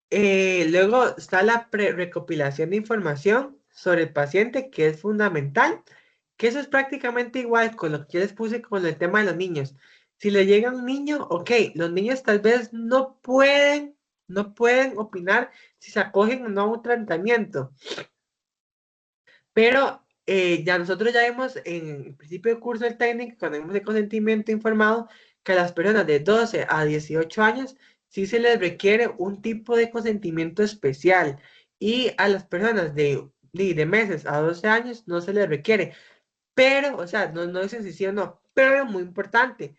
Luego está la recopilación de información sobre el paciente, que es fundamental, que eso es prácticamente igual con lo que yo les puse con el tema de los niños. Si le llega un niño, ok, los niños tal vez no pueden opinar si se acogen o no a un tratamiento, pero ya nosotros ya vimos en el principio del curso del técnico, cuando vimos el consentimiento informado, que a las personas de 12 a 18 años sí se les requiere un tipo de consentimiento especial y a las personas de meses a 12 años no se les requiere. Pero, o sea, no dicen si sí o no, pero muy importante,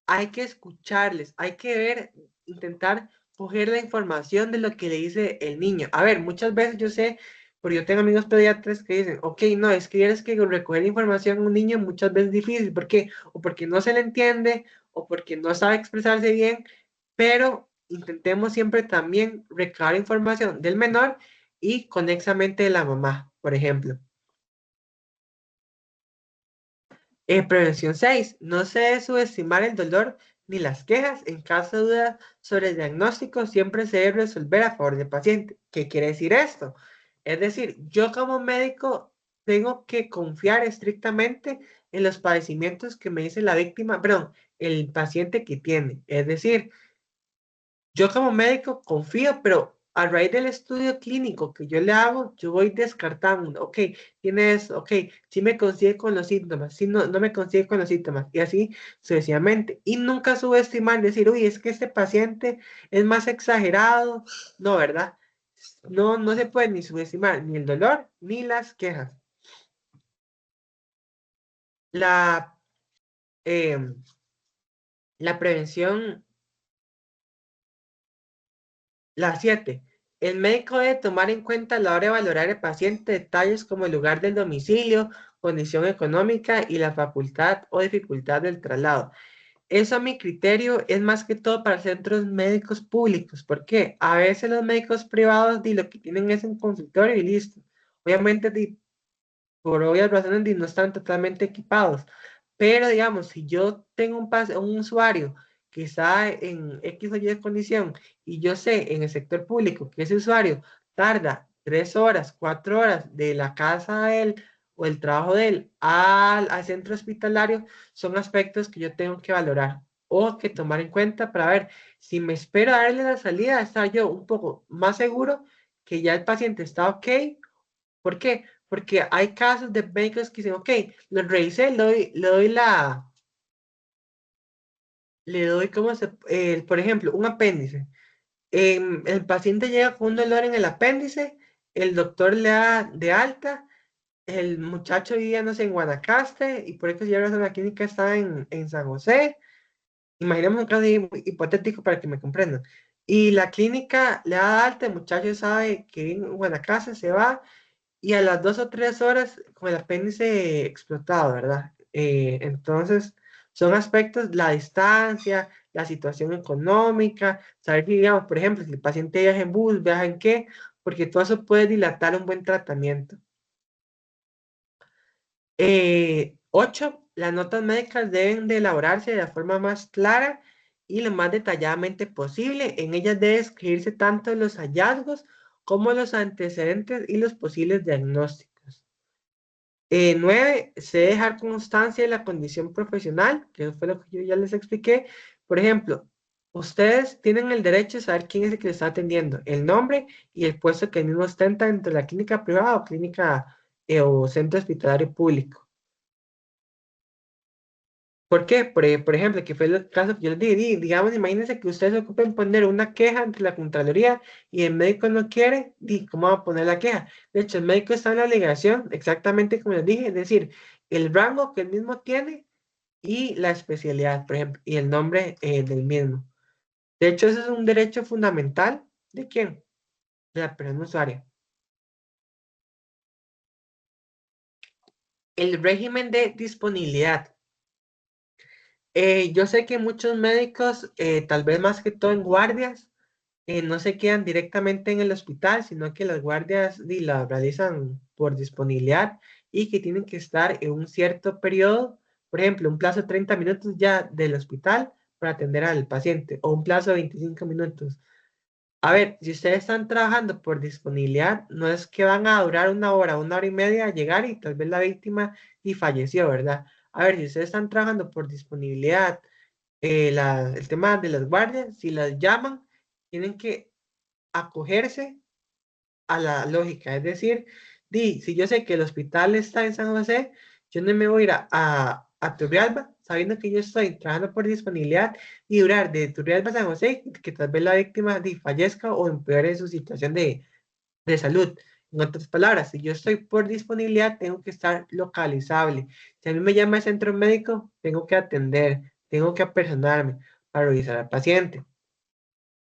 hay que escucharles, hay que ver, intentar coger la información de lo que le dice el niño. A ver, muchas veces yo sé, porque yo tengo amigos pediatras que dicen, ok, no, es que tienes que recoger información a un niño muchas veces difícil, ¿por qué? O porque no se le entiende, o porque no sabe expresarse bien, pero intentemos siempre también recabar información del menor y conexamente de la mamá, por ejemplo. Prevención 6. No se debe subestimar el dolor ni las quejas. En caso de duda sobre el diagnóstico, siempre se debe resolver a favor del paciente. ¿Qué quiere decir esto? Es decir, yo como médico tengo que confiar estrictamente en los padecimientos que me dice la víctima, perdón, el paciente que tiene. Es decir, yo como médico confío, pero a raíz del estudio clínico que yo le hago, yo voy descartando, ok, tiene eso, ok, sí me consigue con los síntomas, sí no me consigue con los síntomas, y así sucesivamente. Y nunca subestimar, decir, uy, es que este paciente es más exagerado, no, ¿verdad? No se puede ni subestimar ni el dolor ni las quejas. La, la prevención, la 7. El médico debe tomar en cuenta a la hora de valorar el paciente detalles como el lugar del domicilio, condición económica y la facultad o dificultad del traslado. Eso a mi criterio es más que todo para centros médicos públicos. ¿Por qué? A veces los médicos privados lo que tienen es un consultorio y listo. Obviamente por obvias razones no están totalmente equipados. Pero digamos, si yo tengo un usuario que está en X o Y condición y yo sé en el sector público que ese usuario tarda 3 horas, 4 horas de la casa de él o el trabajo de él al centro hospitalario, son aspectos que yo tengo que valorar o que tomar en cuenta para ver si me espero a darle la salida, estar yo un poco más seguro que ya el paciente está ok. ¿Por qué? Porque hay casos de médicos que dicen, ok, lo revisé, le doy como por ejemplo, un apéndice. El paciente llega con un dolor en el apéndice, el doctor le da de alta, el muchacho vivía, no sé, en Guanacaste, y por eso ya la clínica está en San José. Imaginemos un caso hipotético para que me comprendan. Y la clínica le da de alta, el muchacho sabe que vive en Guanacaste, se va, y a las 2 o 3 horas con el apéndice explotado, ¿verdad? Entonces, son aspectos, la distancia, la situación económica, saber si, digamos, por ejemplo, si el paciente viaja en bus, viaja en qué, porque todo eso puede dilatar un buen tratamiento. 8, las notas médicas deben de elaborarse de la forma más clara y lo más detalladamente posible. En ellas debe escribirse tanto los hallazgos como los antecedentes y los posibles diagnósticos. 9, se debe dejar constancia de la condición profesional, que fue lo que yo ya les expliqué. Por ejemplo, ustedes tienen el derecho de saber quién es el que les está atendiendo, el nombre y el puesto que el mismo ostenta dentro de la clínica privada o clínica o centro hospitalario público. ¿Por qué? Por ejemplo, que fue el caso que yo les di, digamos, imagínense que ustedes se ocupen poner una queja ante la Contraloría y el médico no quiere, ¿cómo va a poner la queja? De hecho, el médico está en la obligación, exactamente como les dije, es decir, el rango que el mismo tiene y la especialidad, por ejemplo, y el nombre del mismo. De hecho, ese es un derecho fundamental ¿de quién? De la persona usuaria. El régimen de disponibilidad. Yo sé que muchos médicos, tal vez más que todo en guardias, no se quedan directamente en el hospital, sino que las guardias las realizan por disponibilidad y que tienen que estar en un cierto periodo, por ejemplo, un plazo de 30 minutos ya del hospital para atender al paciente o un plazo de 25 minutos. A ver, si ustedes están trabajando por disponibilidad, no es que van a durar 1 hora y media a llegar y tal vez la víctima y falleció, ¿verdad? A ver, si ustedes están trabajando por disponibilidad, el tema de las guardias, si las llaman, tienen que acogerse a la lógica. Es decir, si yo sé que el hospital está en San José, yo no me voy a ir a Turrialba, sabiendo que yo estoy trabajando por disponibilidad y durar de Turrialba a San José, que tal vez la víctima fallezca o empeore su situación de salud. En otras palabras, si yo estoy por disponibilidad, tengo que estar localizable. Si a mí me llama el centro médico, tengo que atender, tengo que apersonarme para revisar al paciente.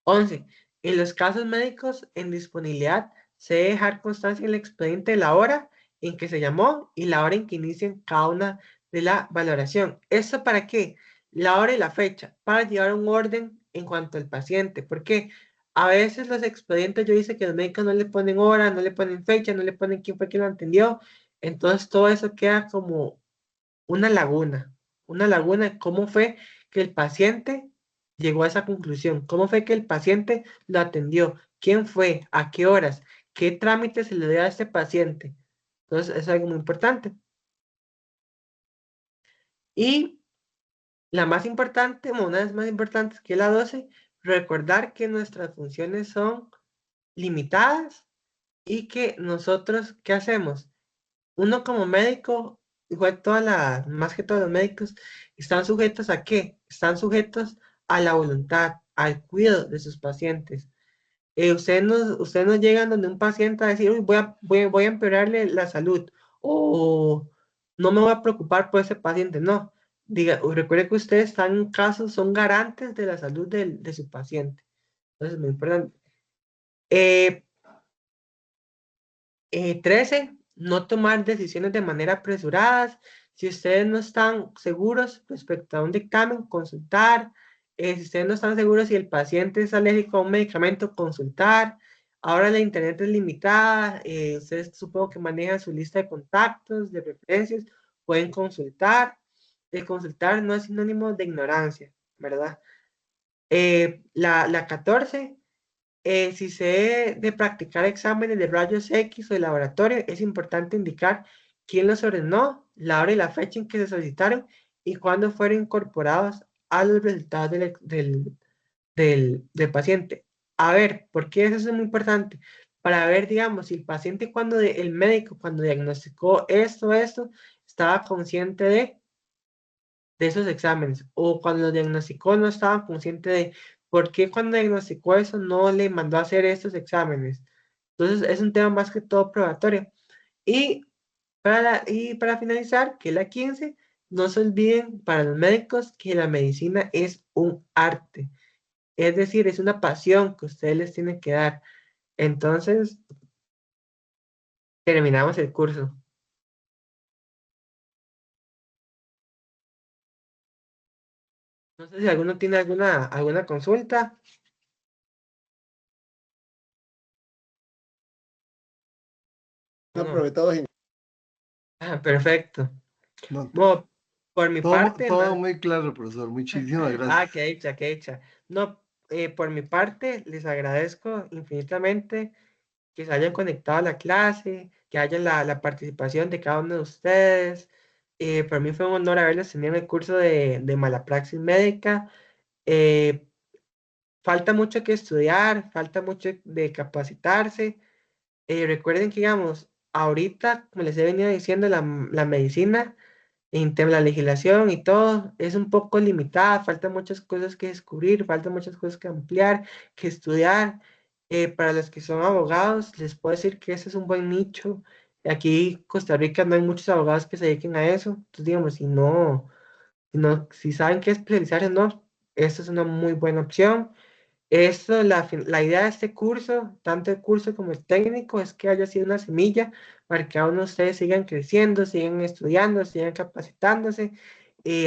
11. En los casos médicos en disponibilidad, se debe dejar constancia en el expediente de la hora en que se llamó y la hora en que inician cada una de la valoración. ¿Esto para qué? La hora y la fecha, para llevar un orden en cuanto al paciente. Porque a veces los expedientes, yo dice que los médicos no le ponen hora, no le ponen fecha, no le ponen quién fue quien lo atendió. Entonces todo eso queda como una laguna de cómo fue que el paciente llegó a esa conclusión, cómo fue que el paciente lo atendió, quién fue, a qué horas, qué trámite se le dio a este paciente. Entonces, es algo muy importante. Y la más importante, una de las más importantes, que es la 12, recordar que nuestras funciones son limitadas y que nosotros, ¿qué hacemos? Uno como médico, igual más que todos los médicos, están sujetos ¿a qué? Están sujetos a la voluntad, al cuidado de sus pacientes. Ustedes no llegan donde un paciente a decir, "Uy, voy a empeorarle la salud o no me voy a preocupar por ese paciente". No, recuerde que ustedes están en casos, son garantes de la salud de su paciente. Entonces, muy importante. 13, no tomar decisiones de manera apresuradas. Si ustedes no están seguros respecto a un dictamen, consultar. Si ustedes no están seguros si el paciente es alérgico a un medicamento, consultar. Ahora la internet es limitada. Ustedes supongo que manejan su lista de contactos, de preferencias, pueden consultar. El consultar no es sinónimo de ignorancia, ¿verdad? La 14, si se debe de practicar exámenes de rayos X o de laboratorio, es importante indicar quién los ordenó, la hora y la fecha en que se solicitaron y cuándo fueron incorporados a los resultados del paciente. A ver, ¿por qué eso es muy importante? Para ver, digamos, si el paciente el médico cuando diagnosticó esto, estaba consciente de esos exámenes o cuando lo diagnosticó no estaba consciente de por qué cuando diagnosticó eso no le mandó a hacer estos exámenes. Entonces es un tema más que todo probatorio. Y para finalizar, que la 15, no se olviden para los médicos que la medicina es un arte. Es decir, es una pasión que ustedes les tienen que dar. Entonces, terminamos el curso. No sé si alguno tiene alguna consulta. No, No. probé todo genial. Perfecto. No, Bueno, por mi parte, todo muy claro, profesor. Muchísimas gracias. qué hecha. No, por mi parte, les agradezco infinitamente que se hayan conectado a la clase, que haya la participación de cada uno de ustedes. Para mí fue un honor haberlos tenido en el curso de Malapraxis Médica. Eh, Falta mucho que estudiar, falta mucho de capacitarse. Recuerden que, digamos, ahorita, como les he venido diciendo, la medicina la legislación y todo es un poco limitada, faltan muchas cosas que descubrir, faltan muchas cosas que ampliar, que estudiar. Para los que son abogados, les puedo decir que ese es un buen nicho. Aquí en Costa Rica no hay muchos abogados que se dediquen a eso. Entonces, digamos, si saben qué especializarse, no, esta es una muy buena opción. La idea de este curso, tanto el curso como el técnico, es que haya sido una semilla para que cada uno de ustedes sigan creciendo, sigan estudiando, sigan capacitándose.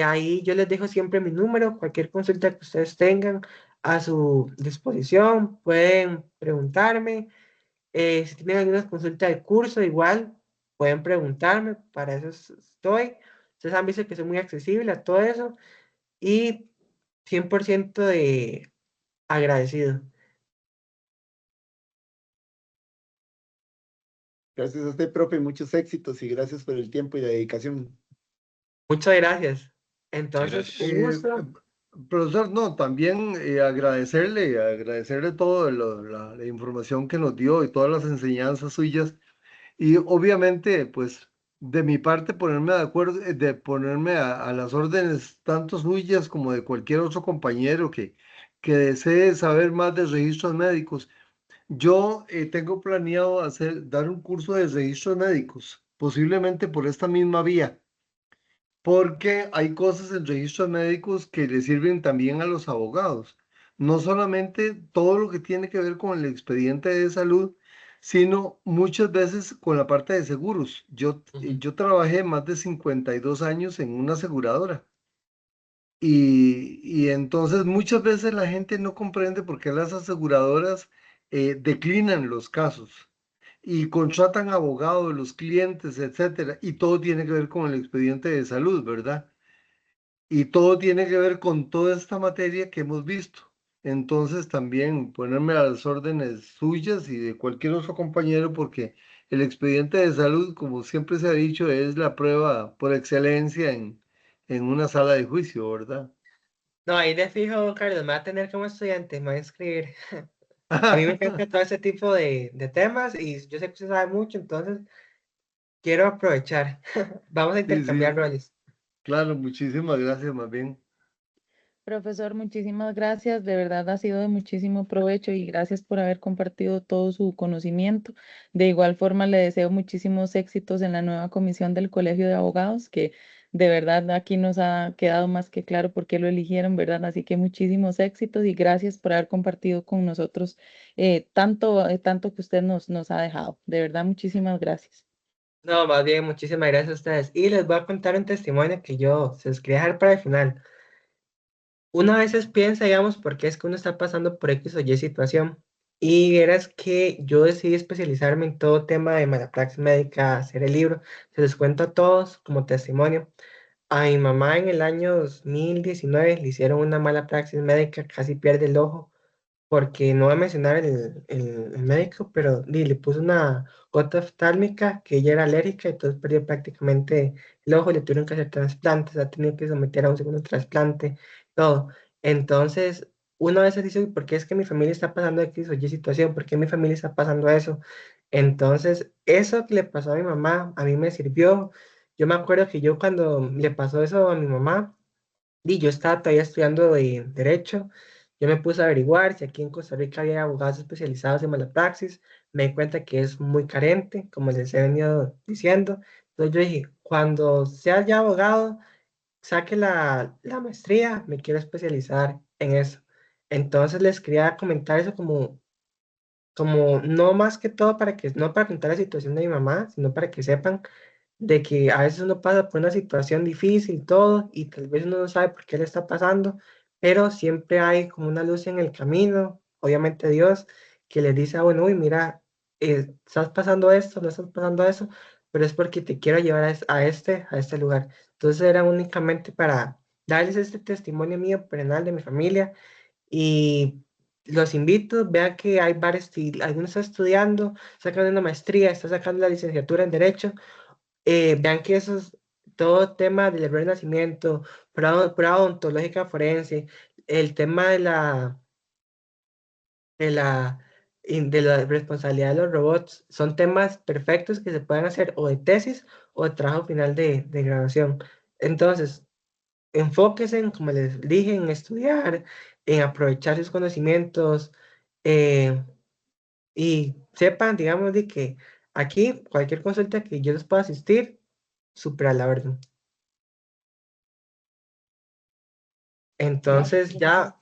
Ahí yo les dejo siempre mi número, cualquier consulta que ustedes tengan a su disposición, pueden preguntarme. Si tienen alguna consulta del curso, igual pueden preguntarme, para eso estoy. Ustedes han visto que soy muy accesible a todo eso y 100% de agradecido. Gracias a usted, profe, muchos éxitos y gracias por el tiempo y la dedicación. Muchas gracias. Entonces, gracias. un gusto. Profesor, no, también agradecerle toda la información que nos dio y todas las enseñanzas suyas. Y obviamente, pues, de mi parte, ponerme de acuerdo, de ponerme a las órdenes, tanto suyas como de cualquier otro compañero que desee saber más de registros médicos. Yo tengo planeado dar un curso de registros médicos, posiblemente por esta misma vía, porque hay cosas en registros médicos que le sirven también a los abogados. No solamente todo lo que tiene que ver con el expediente de salud, sino muchas veces con la parte de seguros. Yo trabajé más de 52 años en una aseguradora. Y entonces muchas veces la gente no comprende por qué las aseguradoras declinan los casos y contratan abogados, los clientes, etcétera, y todo tiene que ver con el expediente de salud, ¿verdad? Y todo tiene que ver con toda esta materia que hemos visto. Entonces también ponerme a las órdenes suyas y de cualquier otro compañero, porque el expediente de salud, como siempre se ha dicho, es la prueba por excelencia en una sala de juicio, ¿verdad? No, ahí de fijo, Carlos, me va a tener como estudiante, me va a inscribir. A mí me encanta todo ese tipo de temas y yo sé que usted sabe mucho, entonces quiero aprovechar. Vamos a Sí, intercambiar sí, roles. claro, muchísimas gracias, más bien. Profesor, muchísimas gracias. De verdad ha sido de muchísimo provecho y gracias por haber compartido todo su conocimiento. De igual forma, le deseo muchísimos éxitos en la nueva comisión del Colegio de Abogados, que de verdad aquí nos ha quedado más que claro por qué lo eligieron, ¿verdad? Así que muchísimos éxitos y gracias por haber compartido con nosotros tanto que usted nos ha dejado. De verdad, muchísimas gracias. No, más bien, muchísimas gracias a ustedes. Y les voy a contar un testimonio que yo se los quería dejar para el final. Una a veces piensa, digamos, por qué es que uno está pasando por X o Y situación. Y verás que yo decidí especializarme en todo tema de mala praxis médica, hacer el libro. Se los cuento a todos como testimonio. A mi mamá en el año 2019 le hicieron una mala praxis médica, casi pierde el ojo porque no voy a mencionar el médico, pero le puso una gota oftálmica que ella era alérgica, entonces perdió prácticamente el ojo, le tuvieron que hacer trasplantes, ha tenido que someter a un segundo trasplante, todo. Entonces, una vez dice, ¿por qué es que mi familia está pasando X o Y situación? ¿Por qué mi familia está pasando eso? Entonces, eso que le pasó a mi mamá, a mí me sirvió. Yo me acuerdo que yo cuando le pasó eso a mi mamá, yo estaba todavía estudiando de Derecho. Yo me puse a averiguar si aquí en Costa Rica había abogados especializados en mala praxis. Me di cuenta que es muy carente, como les he venido diciendo. Entonces yo dije, cuando sea ya abogado, saque la maestría, me quiero especializar en eso. Entonces les quería comentar eso como no más que todo para que, no para contar la situación de mi mamá, sino para que sepan de que a veces uno pasa por una situación difícil y todo, y tal vez uno no sabe por qué le está pasando, pero siempre hay como una luz en el camino, obviamente Dios, que le dice, bueno, uy, mira, estás pasando esto, no estás pasando eso, pero es porque te quiero llevar a este lugar. Entonces era únicamente para darles este testimonio mío personal de mi familia y los invito, vean que hay varios, si alguno está estudiando, está sacando una maestría, está sacando la licenciatura en Derecho, vean que eso es todo tema del error de nacimiento, prueba odontológica forense, el tema de la responsabilidad de los robots, son temas perfectos que se pueden hacer o de tesis o de trabajo final de graduación. Entonces, enfóquense en, como les dije, en estudiar, en aprovechar sus conocimientos eh, y sepan, digamos, de que aquí cualquier consulta que yo les pueda asistir, supera la verdad. Entonces ya,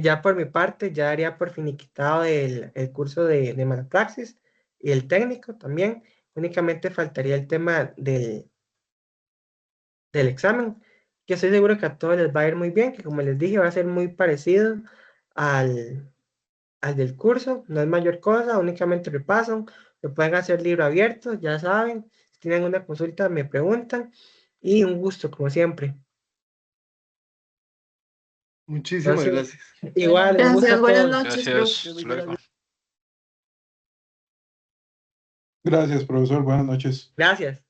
ya por mi parte, ya haría por finiquitado el curso de Malapraxis y el técnico también. Únicamente faltaría el tema del examen, que estoy seguro que a todos les va a ir muy bien, que como les dije va a ser muy parecido al del curso, no es mayor cosa, únicamente repasan, lo pueden hacer libro abierto, ya saben, si tienen una consulta me preguntan y un gusto como siempre. Muchísimas Entonces, gracias. igual, un gusto Gracias, a buenas todos. noches, profe. Gracias. Hasta luego. Gracias, profesor. Buenas noches. Gracias.